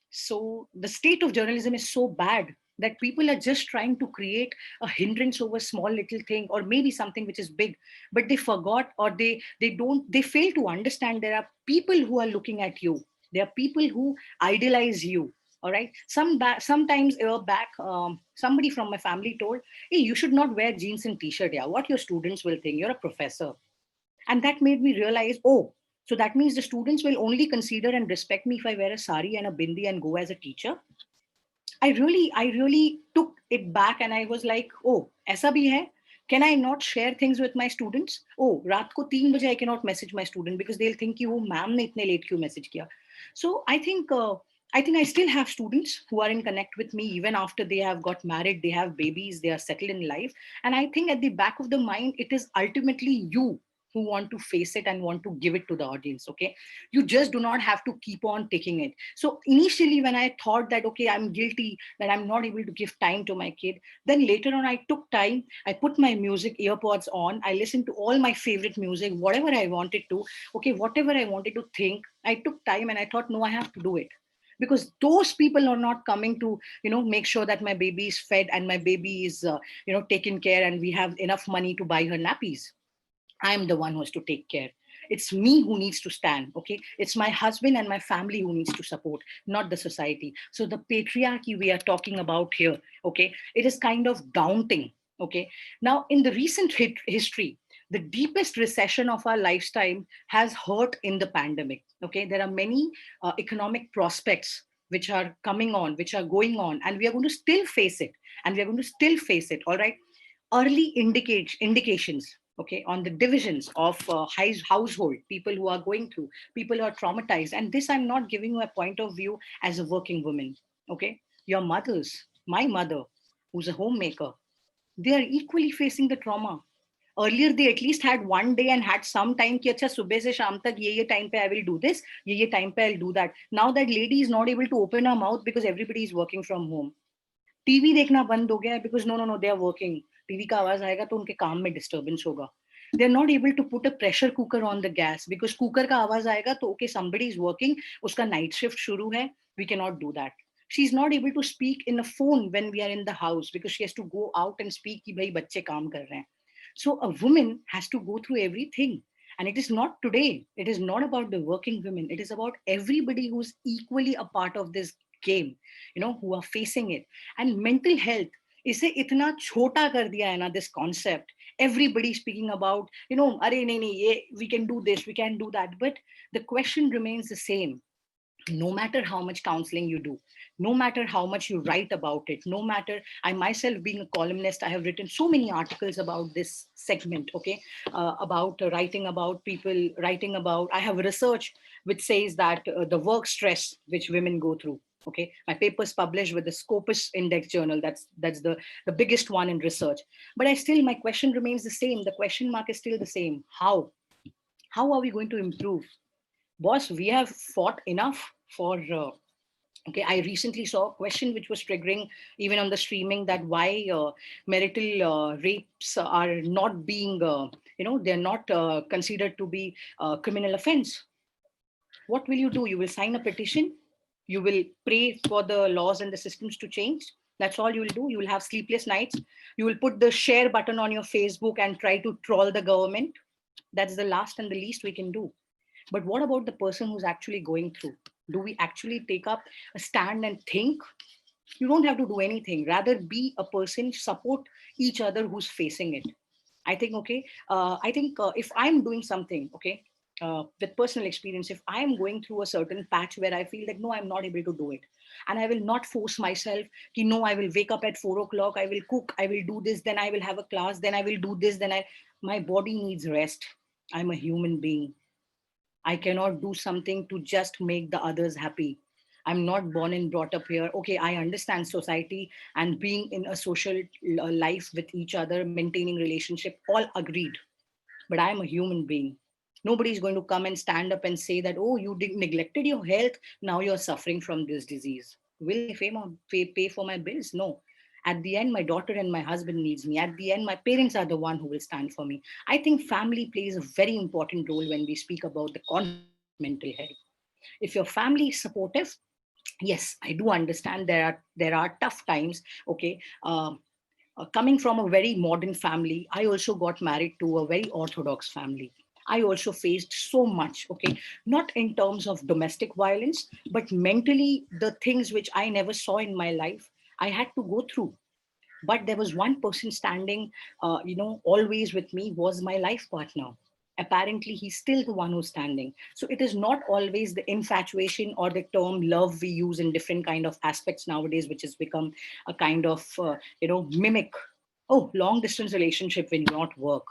so the state of journalism is so bad that people are just trying to create a hindrance over small little thing, or maybe something which is big, but they forgot, or they fail to understand there are people who are looking at you. There are people who idolize you. All right. Sometimes a year back, somebody from my family told, hey, you should not wear jeans and t-shirt. Yeah, what your students will think. You're a professor. And that made me realize, oh, so that means the students will only consider and respect me if I wear a sari and a bindi and go as a teacher. I really took it back and I was like, oh, aisa bhi hai? Can I not share things with my students? Oh, raat ko 3 baje I cannot message my student because they'll think ki, oh, ma'am ne itne late kyun message kiya. So I think I still have students who are in connect with me even after they have got married, they have babies, they are settled in life. And I think at the back of the mind, it is ultimately you who want to face it and want to give it to the audience. Okay, you just do not have to keep on taking it. So initially when I thought that, okay, I'm guilty that I'm not able to give time to my kid, then later on I took time, I put my music earpods on, I listened to all my favorite music, whatever I wanted to, okay, whatever I wanted to think, I took time and I thought, no, I have to do it, because those people are not coming to make sure that my baby is fed and my baby is taken care and we have enough money to buy her nappies. I'm the one who has to take care. It's me who needs to stand. Okay. It's my husband and my family who needs to support, not the society. So the patriarchy we are talking about here, okay, it is kind of daunting. Okay. Now, in the recent history, the deepest recession of our lifetime has hurt in the pandemic. Okay. There are many economic prospects which are coming on, which are going on, and we are going to still face it. And we are going to still face it. All right. Early indications, okay, on the divisions of household, people who are going through, people who are traumatized. And this, I'm not giving you a point of view as a working woman. Okay, your mothers, my mother, who's a homemaker, they are equally facing the trauma. Earlier they at least had one day and had some time ki acha subah se sham tak ye time pe I will do this, ye time pe I'll do that. Now that lady is not able to open her mouth because everybody is working from home. TV देखना बंद हो गया है because no no no they are working. TV का आवाज आएगा तो उनके काम में डिस्टर्बेंस होगा. They are not able to put a pressure cooker on the gas because cooker का आवाज आएगा तो ओके समबडी इज वर्किंग, उसका नाइट शिफ्ट शुरू है, we can not do that. She is not able to speak in a phone when we are in the house because she has to go out and speak कि भाई बच्चे काम कर रहे हैं. So a woman has to go through everything. And it is not today. It is not about the working women. It is about everybody who's equally a part of this game, who are facing it. And mental health, इसे इतना छोटा कर दिया है ना, this concept. Everybody speaking about, अरे नहीं नहीं ये, we can do this, we can do that. But the question remains the same. No matter how much counseling you do, no matter how much you write about it, no matter, I myself being a columnist, I have written so many articles about this segment, okay, about writing about people, writing about, I have research which says that the work stress which women go through. Okay, my paper's published with the Scopus Index journal. That's the biggest one in research. But my question remains the same. The question mark is still the same. How are we going to improve? Boss, we have fought enough for okay, I recently saw a question which was triggering even on the streaming, that why marital rapes are not being they're not considered to be criminal offense. What will you do? You will sign a petition, you will pray for the laws and the systems to change. That's all you will do. You will have sleepless nights, you will put the share button on your Facebook and try to troll the government. That's the last and the least we can do. But what about the person who's actually going through? Do we actually take up a stand and think? You don't have to do anything. Rather be a person, support each other who's facing it. I think, okay, if I'm doing something, okay, with personal experience, if I'm going through a certain patch where I feel that, no, I'm not able to do it, and I will not force myself, no, I will wake up at 4 o'clock, I will cook, I will do this, then I will have a class, then I will do this, my body needs rest. I'm a human being. I cannot do something to just make the others happy. I'm not born and brought up here. Okay, I understand society and being in a social life with each other, maintaining relationship, all agreed. But I'm a human being. Nobody's going to come and stand up and say that, oh, you neglected your health, now you're suffering from this disease. Will they pay for my bills? No. At the end, my daughter and my husband needs me. At the end, my parents are the one who will stand for me. I think family plays a very important role when we speak about the concept of mental health. If your family is supportive, yes, I do understand there are tough times. Okay, coming from a very modern family, I also got married to a very orthodox family. I also faced so much, okay, not in terms of domestic violence, but mentally, the things which I never saw in my life, I had to go through. But there was one person standing, always with me, was my life partner. Apparently he's still the one who's standing. So it is not always the infatuation or the term love we use in different kind of aspects nowadays, which has become a kind of mimic. Oh, long distance relationship will not work.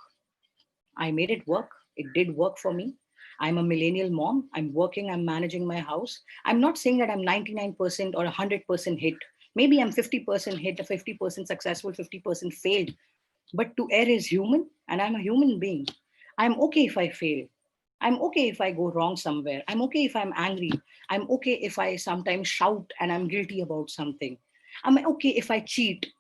I made it work. It did work for me. I'm a millennial mom. I'm working. I'm managing my house. I'm not saying that I'm 99% or 100% hit. Maybe I'm 50% hit, or 50% successful, 50% failed. But to err is human, and I'm a human being. I'm okay if I fail. I'm okay if I go wrong somewhere. I'm okay if I'm angry. I'm okay if I sometimes shout and I'm guilty about something. I'm okay if I cheat.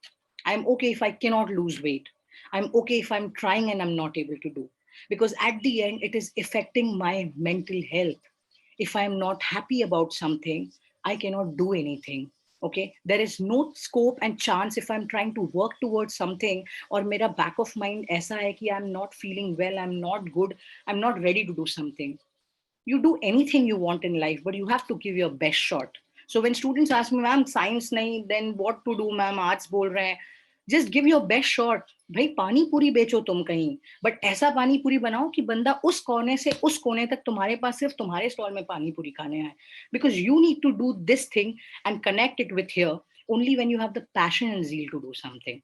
I'm okay if I cannot lose weight. I'm okay if I'm trying and I'm not able to do. Because at the end, it is affecting my mental health. If I'm not happy about something, I cannot do anything. Okay, there is no scope and chance if I'm trying to work towards something, or mera back of mind aisa hai ki I'm not feeling well, I'm not good, I'm not ready to do something. You do anything you want in life, but you have to give your best shot. So when students ask me, ma'am, science nahi, then what to do, ma'am, arts bol rahe hain, just give your best shot. भाई पानी पूरी बेचो तुम कहीं, but ऐसा पानी पूरी बनाओ कि बंदा उस कोने से उस कोने तक तुम्हारे पास सिर्फ तुम्हारे स्टॉल में पानी पूरी खाने आए. Because you need to do this thing and connect it with here only when you have the passion and zeal to do something.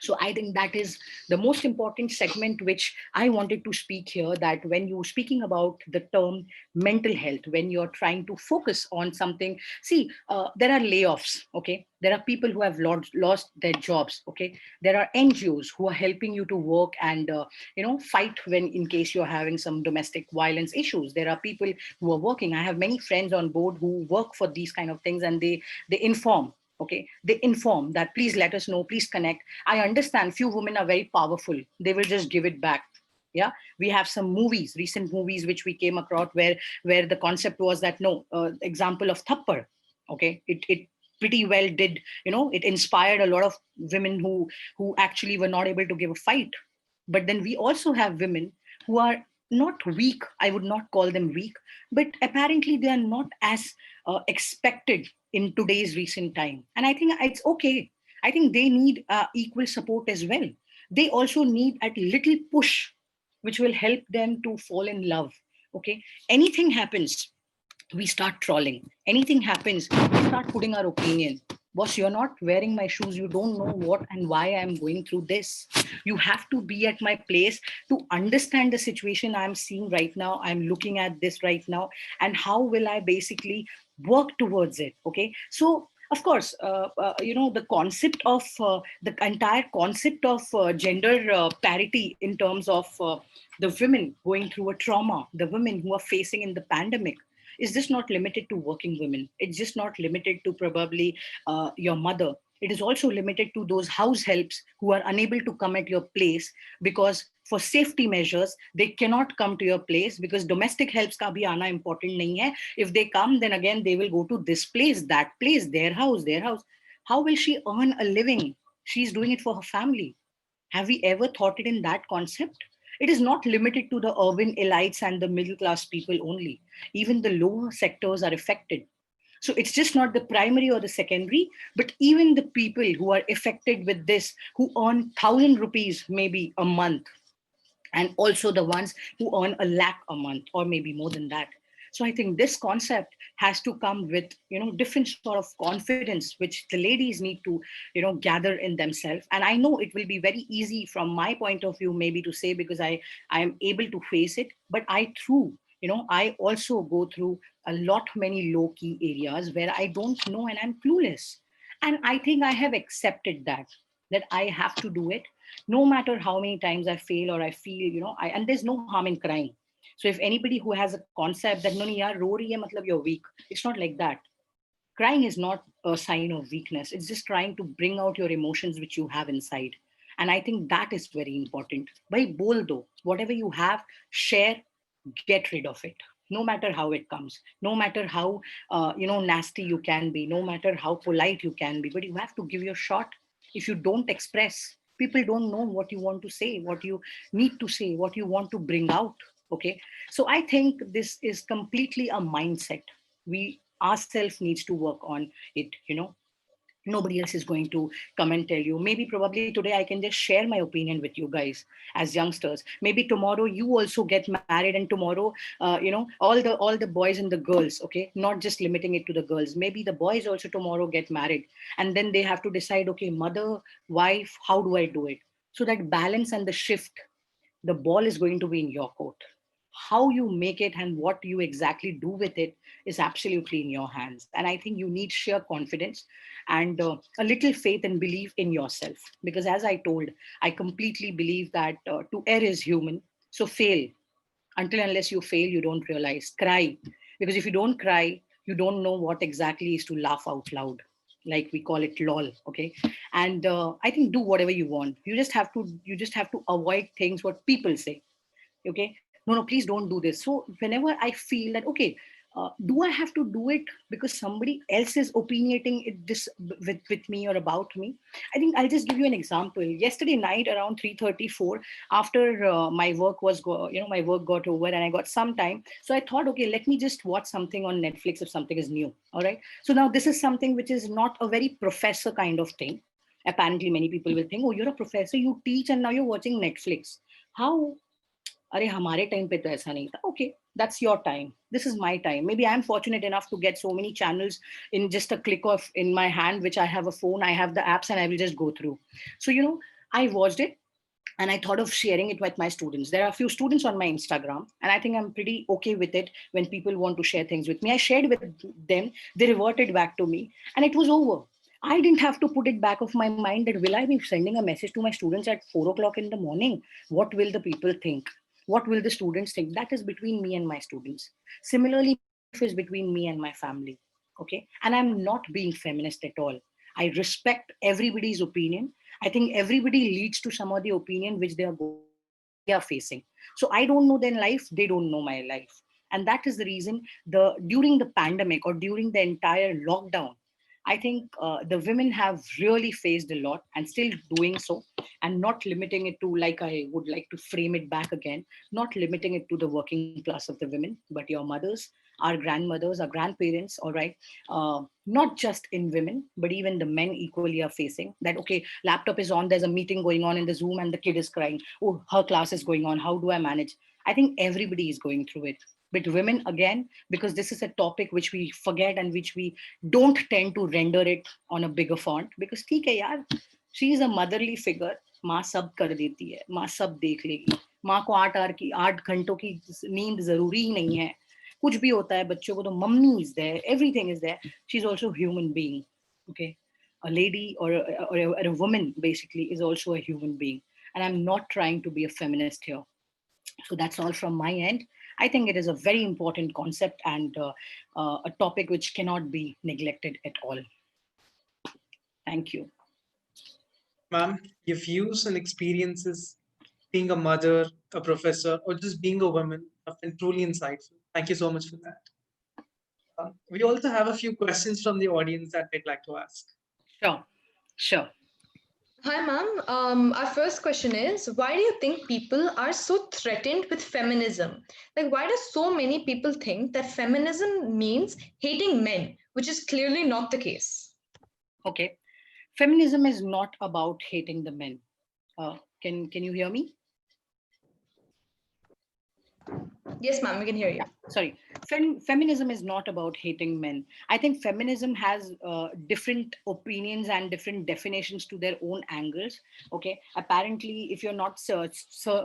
So I think that is the most important segment which I wanted to speak here, that when you're speaking about the term mental health, when you're trying to focus on something, see, there are layoffs, okay, there are people who have lost their jobs, okay, there are NGOs who are helping you to work and fight when in case you're having some domestic violence issues. There are people who are working. I have many friends on board who work for these kind of things, and they inform, okay, they inform that please let us know, please connect. I understand few women are very powerful, they will just give it back. Yeah, we have some movies, recent movies which we came across, where the concept was that no, example of thappad, okay, it pretty well did, it inspired a lot of women who actually were not able to give a fight. But then we also have women who are not weak, I would not call them weak, but apparently they are not as expected in today's recent time. And I think it's okay. I think they need equal support as well. They also need a little push, which will help them to fall in love. Okay. Anything happens, we start trolling. Anything happens, we start putting our opinion. Boss, you're not wearing my shoes. You don't know what and why I'm going through this. You have to be at my place to understand the situation I'm seeing right now. I'm looking at this right now. And how will I basically work towards it? Okay. So, of course, the concept of the entire concept of gender parity in terms of the women going through a trauma, the women who are facing in the pandemic, is just not limited to working women. It's just not limited to probably your mother. It is also limited to those house helps who are unable to come at your place because for safety measures, they cannot come to your place because domestic helps ka bhi aana important nahi hai. If they come, then again, they will go to this place, that place, their house, their house. How will she earn a living? She's doing it for her family. Have we ever thought it in that concept? It is not limited to the urban elites and the middle class people only. Even the lower sectors are affected. So it's just not the primary or the secondary, but even the people who are affected with this, who earn 1,000 rupees maybe a month, and also the ones who earn a lakh a month or maybe more than that. So I think this concept has to come with different sort of confidence which the ladies need to gather in themselves. And I know it will be very easy from my point of view maybe to say, because I am able to face it, but I also go through a lot many low key areas where I don't know and I'm clueless. And I think I have accepted that I have to do it no matter how many times I fail or I feel, and there's no harm in crying. So if anybody who has a concept that no, yaar, ro rahi hai, matlab you're weak, it's not like that. Crying is not a sign of weakness. It's just trying to bring out your emotions which you have inside. And I think that is very important. Bhai bol do, whatever you have, share, get rid of it. No matter how it comes, no matter how nasty you can be, no matter how polite you can be, but you have to give your shot. If you don't express, people don't know what you want to say, what you need to say, what you want to bring out. Okay, so I think this is completely a mindset. We ourselves needs to work on it, you know. Nobody else is going to come and tell you. Maybe probably today I can just share my opinion with you guys as youngsters. Maybe tomorrow you also get married, and tomorrow you know, all the boys and the girls, okay, not just limiting it to the girls, maybe the boys also tomorrow get married, and then they have to decide, okay, mother, wife, how do I do it? So that balance and the shift, the ball is going to be in your court. How you make it and what you exactly do with it is absolutely in your hands. And I think you need sheer confidence and a little faith and belief in yourself. Because as I told, I completely believe that to err is human. So fail. Until unless you fail, you don't realize. Cry. Because if you don't cry, you don't know what exactly is to laugh out loud, like we call it lol. Okay, and I think do whatever you want. You just have to avoid things what people say. Okay, no, no, please don't do this. So whenever I feel that, okay, do I have to do it because somebody else is opinionating it this with me or about me? I think I'll just give you an example. Yesterday night around 3:34, after my work my work got over and I got some time, so I thought, okay, let me just watch something on Netflix if something is new. All right, so now this is something which is not a very professor kind of thing. Apparently many people will think, oh, you're a professor, you teach, and now you're watching Netflix. How? अरे हमारे time पे तो ऐसा नहीं था. Okay, that's your time, this is my time. Maybe I'm fortunate enough to get so many channels in just a click of in my hand, which I have a phone, I have the apps, and I will just go through. So you know, I watched it and I thought of sharing it with my students. There are a few students on my Instagram, and I think I'm pretty okay with it. When people want to share things with me, I shared with them, they reverted back to me, and it was over. I didn't have to put it back of my mind that will I be sending a message to my students at 4 o'clock in the morning? What will the people think? What will the students think? That is between me and my students. Similarly, my life is between me and my family. Okay. And I'm not being feminist at all. I respect everybody's opinion. I think everybody leads to some of the opinion which they are going through, which they are facing. So I don't know their life, they don't know my life. And that is the reason the during the pandemic or during the entire lockdown, I think the women have really faced a lot and still doing so, and not limiting it to, like I would like to frame it back again, not limiting it to the working class of the women, but your mothers, our grandmothers, our grandparents, all right, not just in women, but even the men equally are facing that, okay, laptop is on, there's a meeting going on in the Zoom and the kid is crying. Oh, her class is going on. How do I manage? I think everybody is going through it. But women, again, because this is a topic which we forget and which we don't tend to render it on a bigger font, because ठीक है यार, she is a motherly figure. माँ सब कर देती है, माँ सब देख लेगी. माँ को 8 घंटों की नींद जरूरी ही नहीं है. कुछ भी होता है बच्चों को तो mummy is there, everything is there. She's also a human being. Okay, a lady or a woman basically is also a human being. And I'm not trying to be a feminist here. So that's all from my end. I think it is a very important concept and a topic which cannot be neglected at all. Thank you. Ma'am, your views and experiences being a mother, a professor, or just being a woman have been truly insightful. Thank you so much for that. We also have a few questions from the audience that we'd like to ask. Sure, sure. Hi, ma'am. Our first question is, why do you think people are so threatened with feminism? Like, why do so many people think that feminism means hating men, which is clearly not the case? Okay. Feminism is not about hating the men. Can you hear me? Yes, ma'am, we can hear you. Sorry. Feminism is not about hating men. I think feminism has different opinions and different definitions to their own angles. Okay. Apparently, if you're not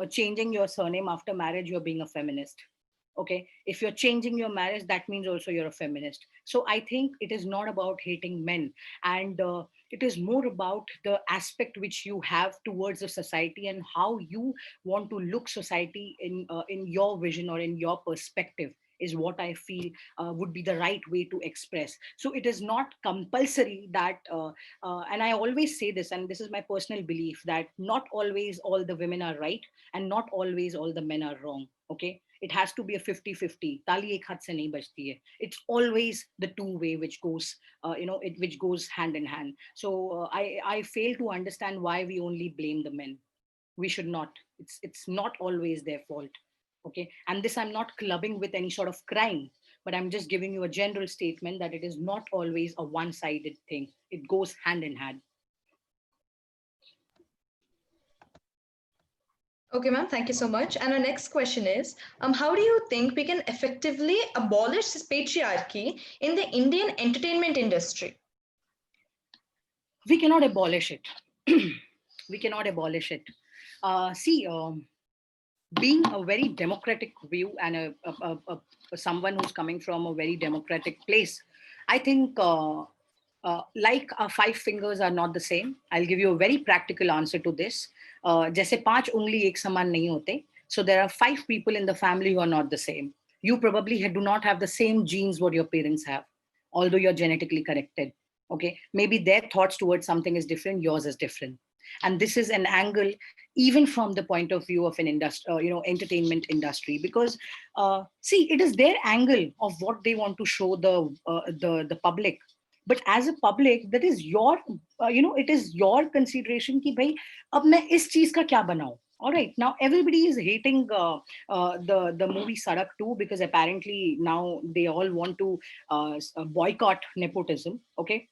changing your surname after marriage, you're being a feminist. Okay, if you're changing your marriage, that means also you're a feminist. So I think it is not about hating men, and it is more about the aspect which you have towards the society and how you want to look society in your vision or in your perspective, is what I feel would be the right way to express. So it is not compulsory that and I always say this, and this is my personal belief, that not always all the women are right and not always all the men are wrong. Okay, it has to be a 50-50. ताली एक हाथ से नहीं बजती है. It's always the two way which goes which goes hand in hand. So I fail to understand why we only blame the men. We should not. It's not always their fault. Okay. And this, I'm not clubbing with any sort of crime, but I'm just giving you a general statement that it is not always a one-sided thing. It goes hand in hand. Okay, ma'am, thank you so much. And our next question is, how do you think we can effectively abolish this patriarchy in the Indian entertainment industry? We cannot abolish it. We cannot abolish it. See, being a very democratic view and someone who's coming from a very democratic place, I think like our five fingers are not the same. I'll give you a very practical answer to this. जैसे पांच उंगली एक समान नहीं होते. So there are five people in the family who are not the same. You probably do not have the same genes what your parents have, although you're genetically corrected. Okay, maybe their thoughts towards something is different, yours is different. And this is an angle even from the point of view of an industry, entertainment industry, because see, it is their angle of what they want to show the public. But as a public, that is your it is your consideration ki bhai ab main is cheez ka kya banau. All right, now everybody is hating the movie Sadak 2 because apparently now they all want to boycott nepotism. Okay,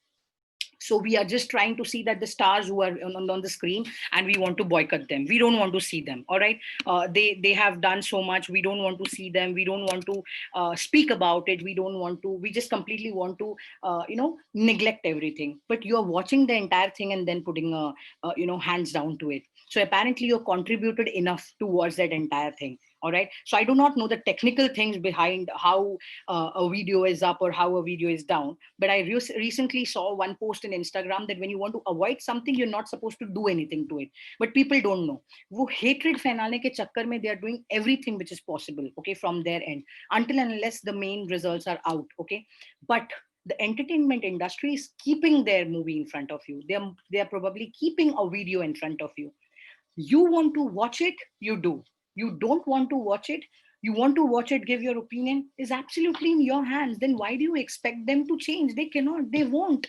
so we are just trying to see that the stars who are on the screen, and we want to boycott them. We don't want to see them. All right, they have done so much. We don't want to see them. We don't want to speak about it. We don't want to. We just completely want to neglect everything. But you are watching the entire thing and then putting hands down to it. So apparently you're contributed enough towards that entire thing. All right, so I do not know the technical things behind how a video is up or how a video is down, but I recently saw one post in Instagram that when you want to avoid something, you're not supposed to do anything to it, but people don't know. वो hatred फैलाने के चक्कर में they are doing everything which is possible, okay, from their end, until and unless the main results are out. Okay, but the entertainment industry is keeping their movie in front of you. They are probably keeping a video in front of you. You want to watch it, you do. You don't want to watch it, you want to watch it, give your opinion, is absolutely in your hands. Then why do you expect them to change? They cannot, they won't.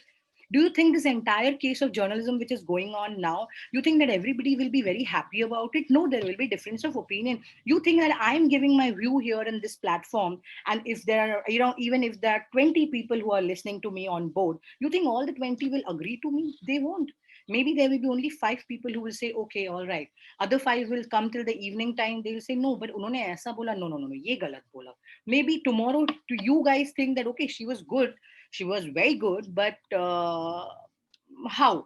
Do you think this entire case of journalism which is going on now, you think that everybody will be very happy about it? No, there will be difference of opinion. You think that I'm giving my view here in this platform, and if there are, even if there are 20 people who are listening to me on board, you think all the 20 will agree to me? They won't. Maybe there will be only 5 people who will say, okay, all right. Other 5 will come till the evening time. They will say, no, but unhone aisa bola. No, no, no, no, ye galat bola. Maybe tomorrow to you guys think that, okay, she was good. She was very good, but how?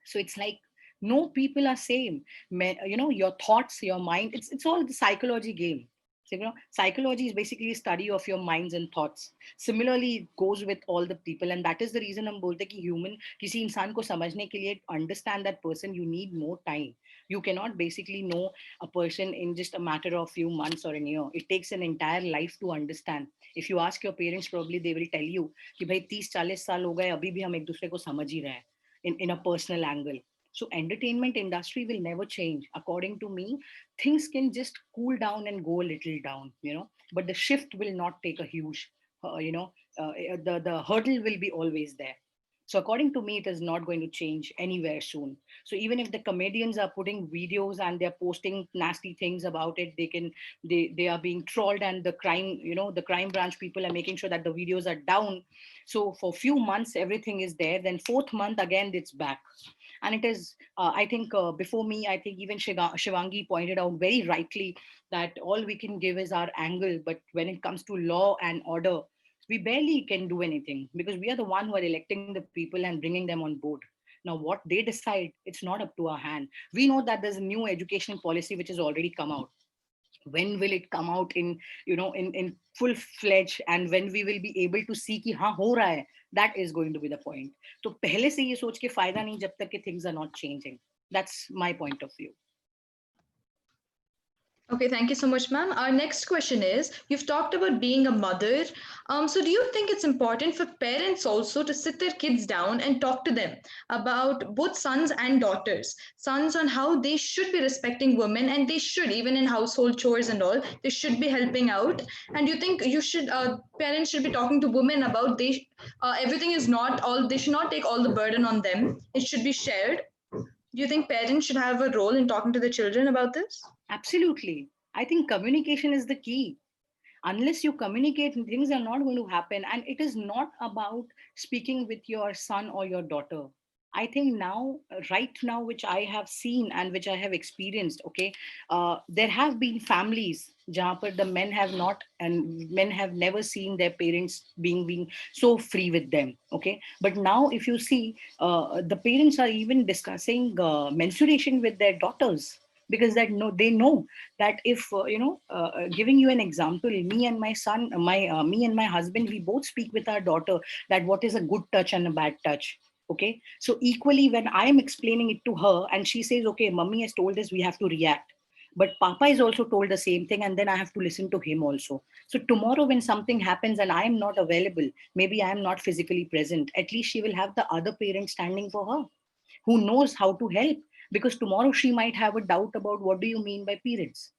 So it's like, no people are same. Your thoughts, your mind, it's all the psychology game. So, psychology is basically a study of your minds and thoughts. Similarly, it goes with all the people, and that is the reason हम बोलते कि human, किसी इंसान को समझने के लिए, understand that person, you need more time. You cannot basically know a person in just a matter of few months or a year. It takes an entire life to understand. If you ask your parents, probably they will tell you कि भाई 30-40 साल हो गए, अभी भी हम एक दूसरे को समझ ही रहे हैं in a personal angle. So entertainment industry will never change. According to me, things can just cool down and go a little down, but the shift will not take a huge, the hurdle will be always there. So according to me, it is not going to change anywhere soon. So even if the comedians are putting videos and they're posting nasty things about it, they are being trolled, and the crime, the crime branch people are making sure that the videos are down. So for few months, everything is there. Then 4th month, again, it's back. And it is, I think before me, I think even Shivangi pointed out very rightly that all we can give is our angle. But when it comes to law and order, we barely can do anything, because we are the one who are electing the people and bringing them on board. Now, what they decide, it's not up to our hand. We know that there's a new education policy which has already come out. When will it come out in full fledged, and when we will be able to see कि हाँ हो रहा है, that is going to be the point. तो पहले से ये सोच के फायदा नहीं जब तक कि things are not changing. That's my point of view. Okay, thank you so much, ma'am. Our next question is, you've talked about being a mother. So do you think it's important for parents also to sit their kids down and talk to them about both sons and daughters? Sons on how they should be respecting women, and they should, even in household chores and all, they should be helping out. And you think parents should be talking to women about everything is not all, they should not take all the burden on them. It should be shared. Do you think parents should have a role in talking to the children about this? Absolutely. I think communication is the key. Unless you communicate, things are not going to happen. And it is not about speaking with your son or your daughter. I think now, right now, which I have seen and which I have experienced, okay, there have been families jahan par the men have not, and men have never seen their parents being so free with them, okay. But now if you see, the parents are even discussing menstruation with their daughters, because that no they know that if giving you an example, me and my son me and my husband, we both speak with our daughter that what is a good touch and a bad touch, okay. So equally, when I am explaining it to her and she says, okay, mummy has told us, we have to react, but papa is also told the same thing, and then I have to listen to him also. So tomorrow when something happens and I am not available, maybe I am not physically present, at least she will have the other parent standing for her, who knows how to help, because tomorrow she might have a doubt about what do you mean by periods.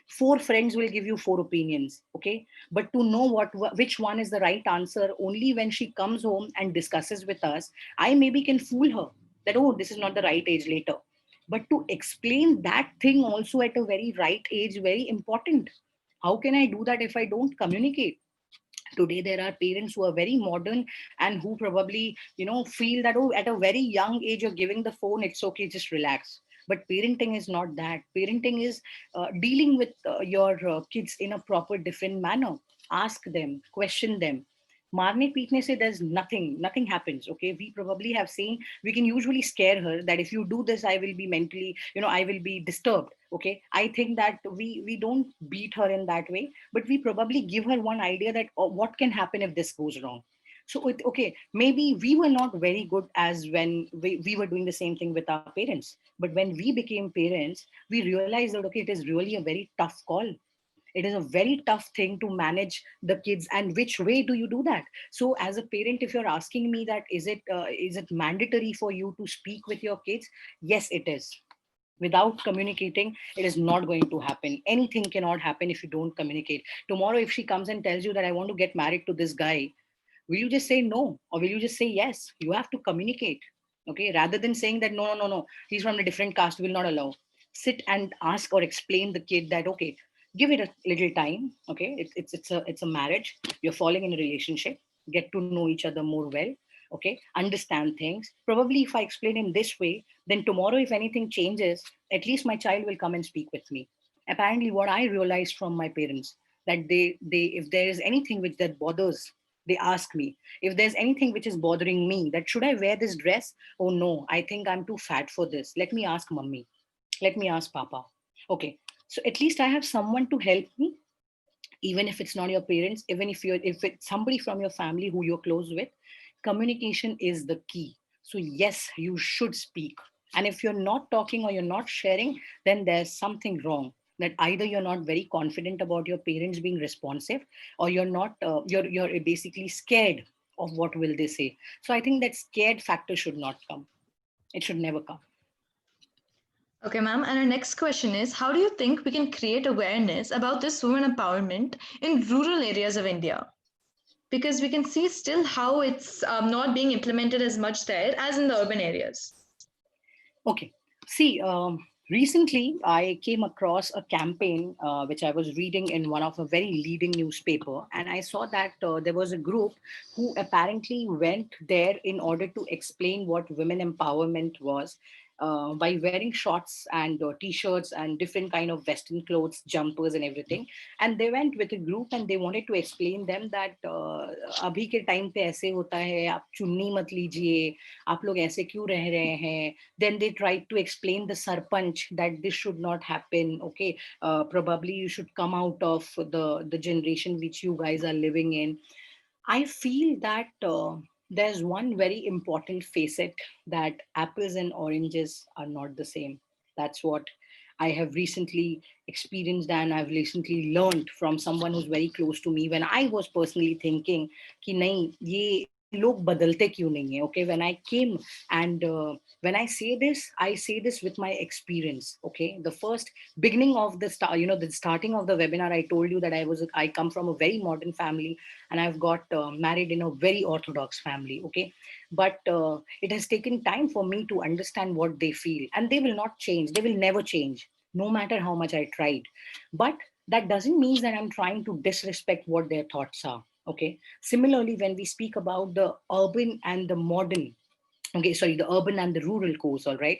Four friends will give you four opinions, okay, but to know which one is the right answer, only when she comes home and discusses with us, I maybe can fool her that, oh, this is not the right age later. But to explain that thing also at a very right age, very important. How can I do that if I don't communicate? Today there are parents who are very modern and who probably feel that, oh, at a very young age you're giving the phone, it's okay, just relax. But parenting is not that. Parenting is dealing with your kids in a proper different manner. Ask them, question them. Marne peetne se, there's nothing happens, okay. We probably have seen, we can usually scare her that if you do this, I will be mentally, I will be disturbed, okay. I think that we don't beat her in that way, but we probably give her one idea that, oh, what can happen if this goes wrong. So okay, maybe we were not very good as when we were doing the same thing with our parents, but when we became parents, we realized that, okay, it is really a very tough call. It is a very tough thing to manage the kids, and which way do you do that? So as a parent, if you're asking me that, is it mandatory for you to speak with your kids? Yes, it is. Without communicating, it is not going to happen. Anything cannot happen if you don't communicate. Tomorrow if she comes and tells you that I want to get married to this guy, will you just say no, or will you just say yes? You have to communicate, okay, rather than saying that no, no, no, no, he's from a different caste, will not allow. Sit and ask or explain the kid that, okay, give it a little time, okay. It's a marriage, you're falling in a relationship, get to know each other more well, okay, understand things. Probably if I explain in this way, then tomorrow if anything changes, at least my child will come and speak with me. Apparently what I realized from my parents, that they if there is anything which that bothers, they ask me. If there's anything which is bothering me, that should I wear this dress? Oh no, I think I'm too fat for this. Let me ask mummy. Let me ask papa. Okay. So at least I have someone to help me, even if it's not your parents, even if it's somebody from your family who you're close with. Communication is the key. So yes, you should speak. And if you're not talking or you're not sharing, then there's something wrong. That either you're not very confident about your parents being responsive, or you're not you're basically scared of what will they say. So I think that scared factor should not come. It should never come. Okay, ma'am. And our next question is, how do you think we can create awareness about this women empowerment in rural areas of India? Because we can see still how it's not being implemented as much there as in the urban areas. Okay. See, recently I came across a campaign which I was reading in one of a very leading newspaper, and I saw that there was a group who apparently went there in order to explain what women empowerment was, by wearing shorts and t-shirts and different kind of western clothes, jumpers and everything. And they went with a group and they wanted to explain them that अभी के time पे ऐसे होता है, आप चुन्नी मत लीजिए, आप लोग ऐसे क्यों रह रहे हैं. Then they tried to explain the sarpanch that this should not happen, okay. Probably you should come out of the generation which you guys are living in. I feel that there's one very important facet, that apples and oranges are not the same. That's what I have recently experienced, and I've recently learned from someone who's very close to me, when I was personally thinking कि नहीं ये लोग बदलते क्यों नहीं है. Okay, when I came and when I say this with my experience. Okay, the first beginning of the start, the starting of the webinar, I told you that I come from a very modern family, and I've got married in a very orthodox family. Okay, but it has taken time for me to understand what they feel, and they will not change. They will never change. no matter how much I tried. But that doesn't mean that I'm trying to disrespect what their thoughts are. Okay. Similarly, when we speak about the urban and the modern, okay, sorry, the urban and the rural course, all right,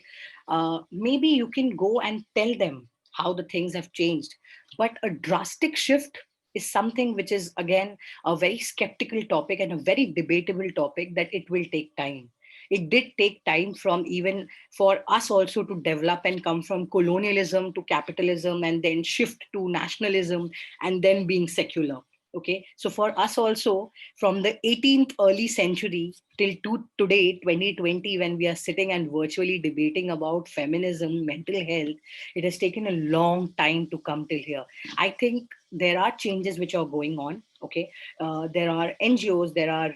maybe you can go and tell them how the things have changed. But a drastic shift is something which is, again, a very skeptical topic and a very debatable topic, that it will take time. It did take time from, even for us also, to develop and come from colonialism to capitalism and then shift to nationalism and then being secular. Okay, so for us also, from the 18th early century till today, 2020, when we are sitting and virtually debating about feminism, mental health, it has taken a long time to come till here. I think there are changes which are going on. Okay, there are NGOs, there are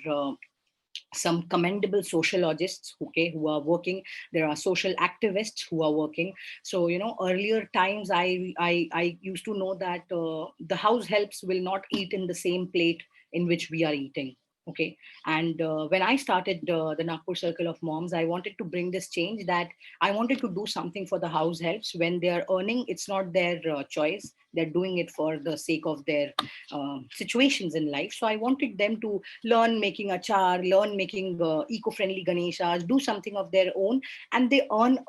some commendable sociologists, okay, who are working. There are social activists who are working. So, earlier times, I used to know that the house helps will not eat in the same plate in which we are eating. Okay. And when I started the Nagpur Circle of Moms, I wanted to bring this change, that I wanted to do something for the house helps. When they are earning, it's not their choice. They're doing it for the sake of their situations in life. So I wanted them to learn making achar, learn making eco-friendly Ganeshas, do something of their own, and they earn,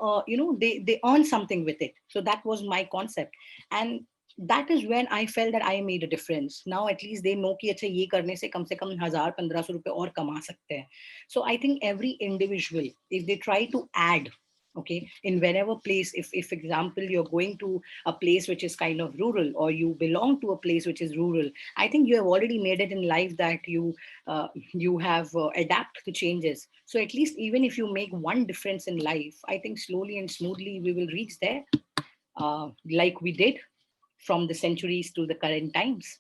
they earn something with it. So that was my concept. And that is when I felt that I made a difference. Now at least they know कि अच्छा ये करने से कम 1000-1500 रुपए और कमा सकते हैं. So I think every individual, if they try to add, okay, in whenever place, if example you're going to a place which is kind of rural, or you belong to a place which is rural, I think you have already made it in life that you have adapt to changes. So at least even if you make one difference in life, I think slowly and smoothly we will reach there, like we did from the centuries to the current times.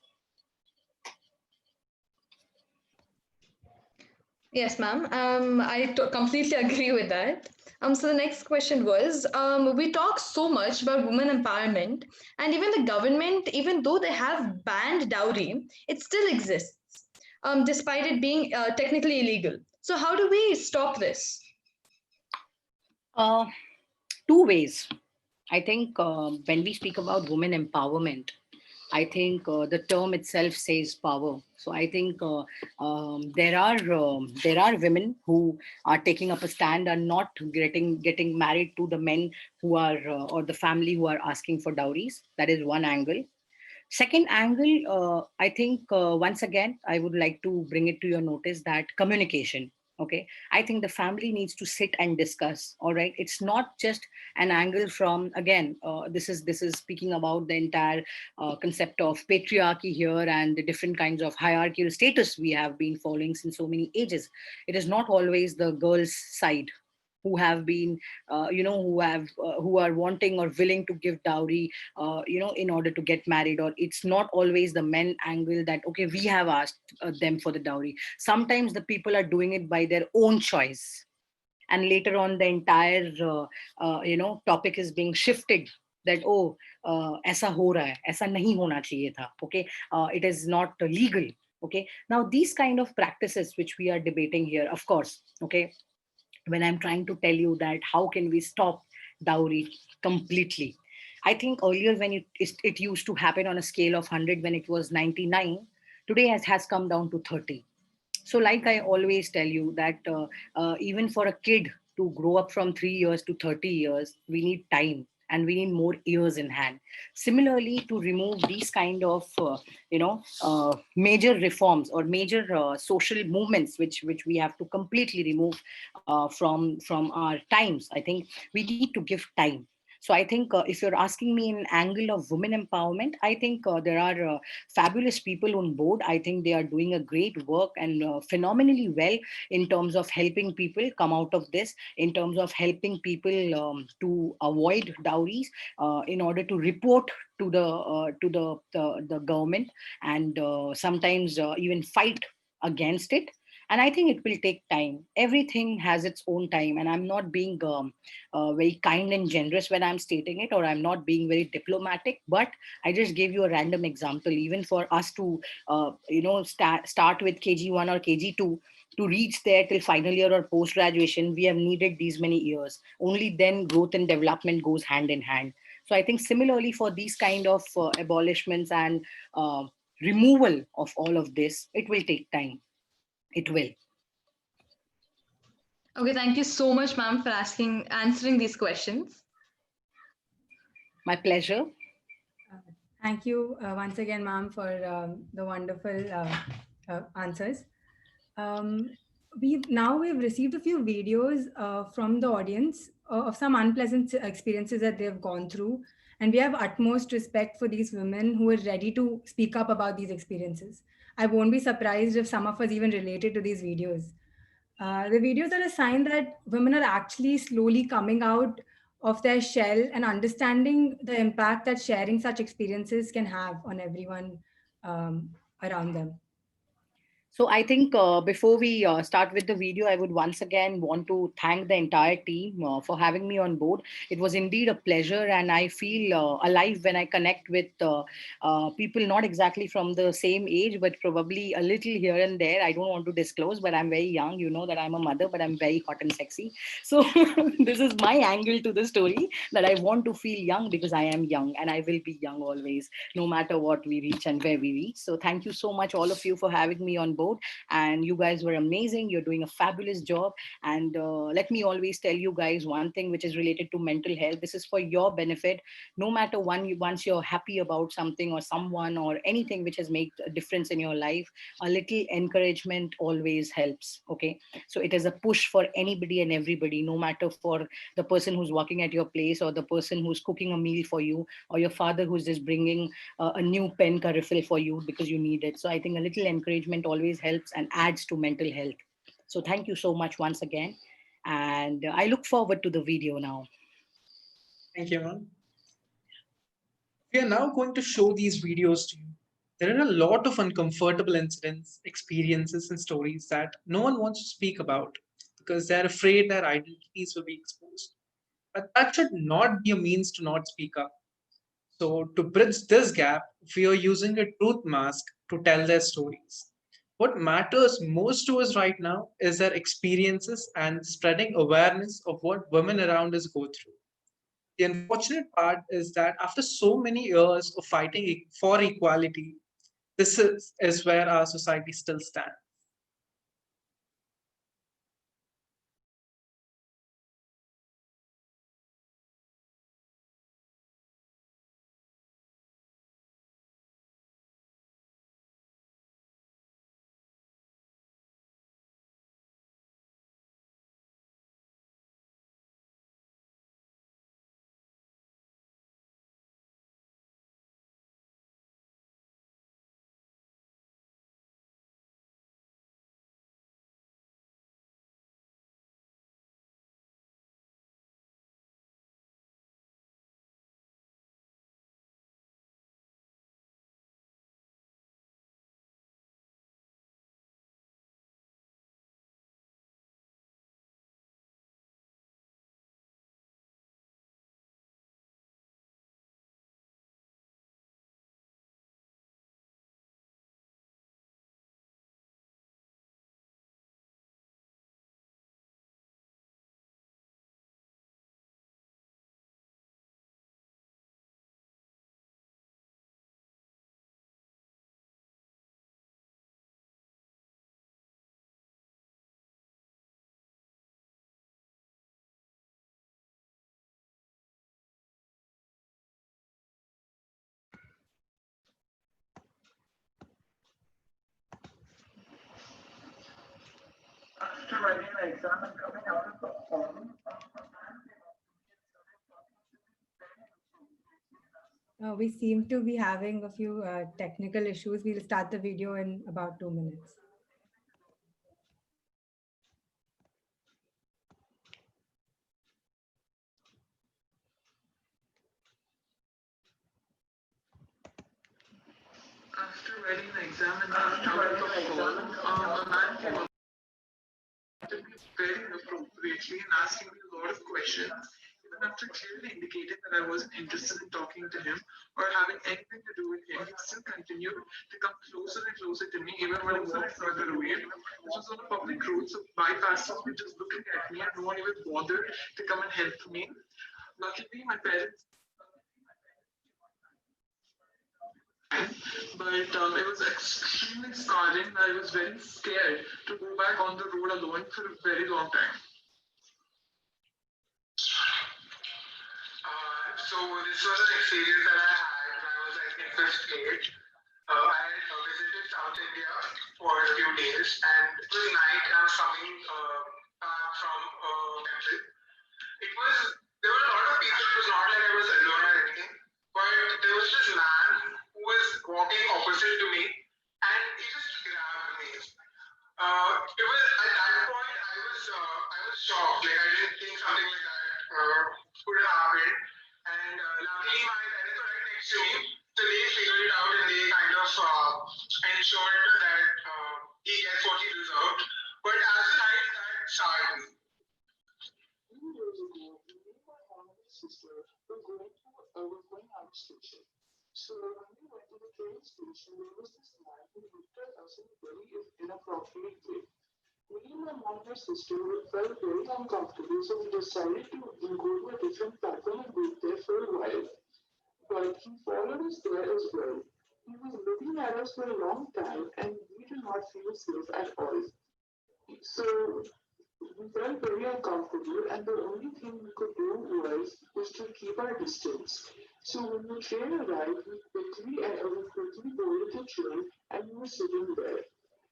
Yes, ma'am. I completely agree with that. So the next question was, we talk so much about women empowerment, and even the government, even though they have banned dowry, it still exists, despite it being technically illegal. So how do we stop this? Uh, Two ways. I think when we speak about women empowerment, I think the term itself says power. So I think there are women who are taking up a stand and not getting married to the men who are or the family who are asking for dowries. That is one angle. Second angle, I think once again, I would like to bring it to your notice that communication. Okay, I think the family needs to sit and discuss. All right, it's not just an angle from, again, this is speaking about the entire concept of patriarchy here and the different kinds of hierarchical status we have been following since so many ages. It is not always the girl's side who have been who are wanting or willing to give dowry in order to get married, or it's not always the men angle that, okay, we have asked them for the dowry. Sometimes the people are doing it by their own choice, and later on the entire topic is being shifted, that, oh, ऐसा हो रहा है, ऐसा नहीं होना चाहिए था. Okay, it is not legal. Okay, now these kind of practices which we are debating here, of course, okay, when I'm trying to tell you that how can we stop dowry completely. I think earlier when it used to happen on a scale of 100, when it was 99, today has come down to 30. So like I always tell you that even for a kid to grow up from 3 years to 30 years, we need time and we need more ears in hand. Similarly, to remove these kind of major reforms or major social movements which we have to completely remove from our times, I think we need to give time. So I think if you're asking me an angle of women empowerment, I think there are fabulous people on board. I think they are doing a great work and phenomenally well in terms of helping people come out of this, in terms of helping people to avoid dowries, in order to report to the government, and sometimes even fight against it. And I think it will take time. Everything has its own time, and I'm not being very kind and generous when I'm stating it, or I'm not being very diplomatic, but I just gave you a random example. Even for us to start with KG1 or KG2, to reach there till final year or post graduation, we have needed these many years. Only then growth and development goes hand in hand. So I think similarly for these kind of abolishments and removal of all of this, it will take time. It will. Okay, thank you so much, ma'am, for answering these questions. My pleasure. Thank you once again, ma'am, for the wonderful answers. Um, we've received a few videos from the audience of some unpleasant experiences that they've gone through, and we have utmost respect for these women who are ready to speak up about these experiences. I won't be surprised if some of us even related to these videos. The videos are a sign that women are actually slowly coming out of their shell and understanding the impact that sharing such experiences can have on everyone around them. So I think before we start with the video, I would once again want to thank the entire team for having me on board. It was indeed a pleasure, and I feel alive when I connect with people not exactly from the same age, but probably a little here and there. I don't want to disclose, but I'm very young. You know that I'm a mother, but I'm very hot and sexy. So this is my angle to the story, that I want to feel young because I am young, and I will be young always, no matter what we reach and where we reach. So thank you so much, all of you, for having me on board. And you guys were amazing. You're doing a fabulous job. And let me always tell you guys one thing which is related to mental health. This is for your benefit. No matter once you're happy about something or someone or anything which has made a difference in your life, a little encouragement always helps. Okay. So it is a push for anybody and everybody, no matter for the person who's working at your place or the person who's cooking a meal for you or your father who's just bringing a new pen ka refill for you because you need it. So I think a little encouragement always helps and adds to mental health. So thank you so much once again. And I look forward to the video now. Thank you, ma'am. We are now going to show these videos to you. There are a lot of uncomfortable incidents, experiences, and stories that no one wants to speak about because they're afraid their identities will be exposed. But that should not be a means to not speak up. So, to bridge this gap, we are using a truth mask to tell their stories. What matters most to us right now is their experiences and spreading awareness of what women around us go through. The unfortunate part is that after so many years of fighting for equality, is where our society still stands. After writing an exam and coming out of the hall, We seem to be having a few technical issues. We'll start the video in about 2 minutes. after writing the exam and coming out of the hall, a man came up to me very inappropriately and asking me a lot of questions, even after clearly indicating that I wasn't interested in talking to him or having anything to do with him. He still continued to come closer and closer to me, even when I walked further away. This was on a public road, so bypassers were just looking at me and no one even bothered to come and help me. Luckily, my parents but it was extremely scarring. I was very scared to go back on the road alone for a very long time. So this was an experience that I had when I was like in fifth grade. I had visited South India for a few days, and it was night. I was coming back from temple. It was there were a lot of people. It was not like I was alone or anything, but there was this man who was walking opposite to me, and he just grabbed me. It was at that point I was shocked. Like I didn't think something like that could have happened. And luckily my parents were right next to me, so they figured it out and they kind of ensured that he gets what he deserved. But as the night that started, few years ago, me and my mom and sister were going out station. So when we went to the train station, there was this man who looked at us in a very inappropriate way. Me and my mom and sister felt very uncomfortable, so we decided to go to a different platform and wait there for a while. But he followed us there as well. He was looking at us for a long time, and we did not feel safe at all. So we felt very uncomfortable, and the only thing we could do was to keep our distance. So when the train arrived, we quickly boarded the train, and we were sitting there.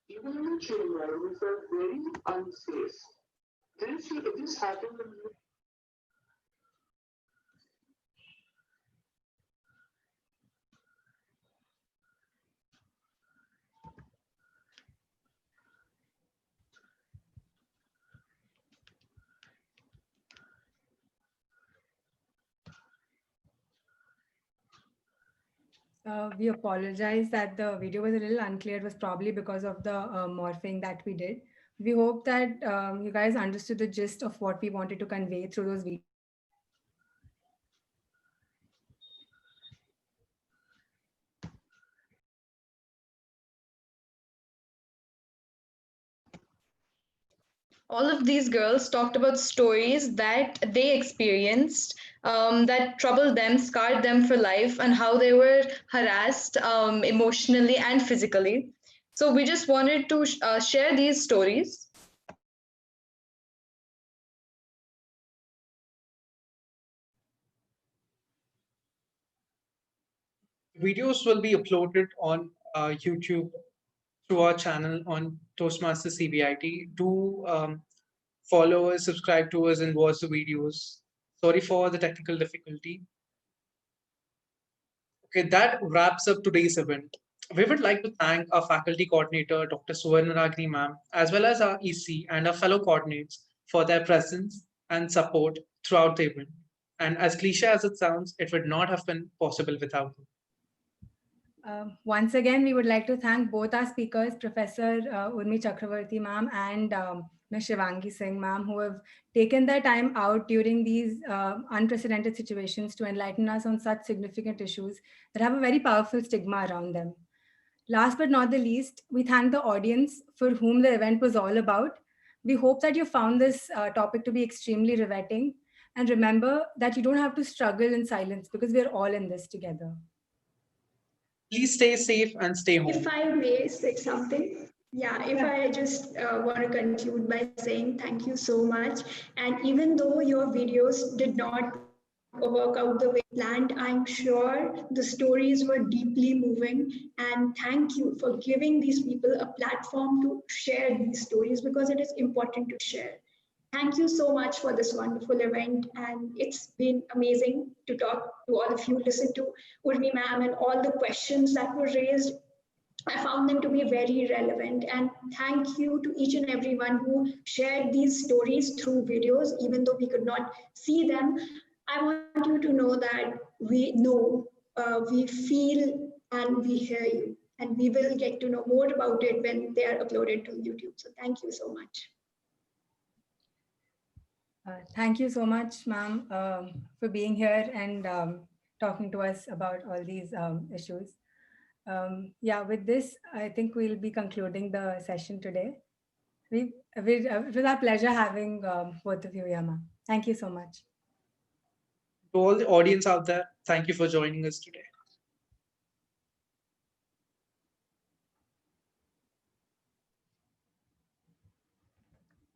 Even in the train ride, we felt very unsafe. This happened when we We apologize that the video was a little unclear. It was probably because of the morphing that we did. We hope that you guys understood the gist of what we wanted to convey through those videos. All of these girls talked about stories that they experienced, that troubled them, scarred them for life, and how they were harassed emotionally and physically. So we just wanted to share these stories. Videos will be uploaded on YouTube through our channel on Toastmasters CBIT. Do follow us, subscribe to us, and watch the videos. Sorry for the technical difficulty. Okay, that wraps up today's event. We would like to thank our faculty coordinator, Dr. Suvarnaragini ma'am, as well as our EC and our fellow coordinates for their presence and support throughout the event. And as cliche as it sounds, it would not have been possible without them. Once again, we would like to thank both our speakers, Professor Urmi Chakravarti ma'am and Ms. Shivangi Singh ma'am, who have taken their time out during these unprecedented situations to enlighten us on such significant issues that have a very powerful stigma around them. Last but not the least, we thank the audience for whom the event was all about. We hope that you found this topic to be extremely riveting. And remember that you don't have to struggle in silence because we're all in this together. Please stay safe and stay home. If I may say something, if I just want to conclude by saying thank you so much. And even though your videos did not work out the way planned, I'm sure the stories were deeply moving. And thank you for giving these people a platform to share these stories because it is important to share. Thank you so much for this wonderful event. And it's been amazing to talk to all of you, listen to Urmi ma'am and all the questions that were raised. I found them to be very relevant. And thank you to each and everyone who shared these stories through videos, even though we could not see them. I want you to know that we know, we feel, and we hear you. And we will get to know more about it when they are uploaded to YouTube. So thank you so much. Thank you so much, ma'am, for being here and talking to us about all these issues. With this, I think we'll be concluding the session today. It was our pleasure having both of you here, ma'am. Thank you so much. To all the audience out there, thank you for joining us today.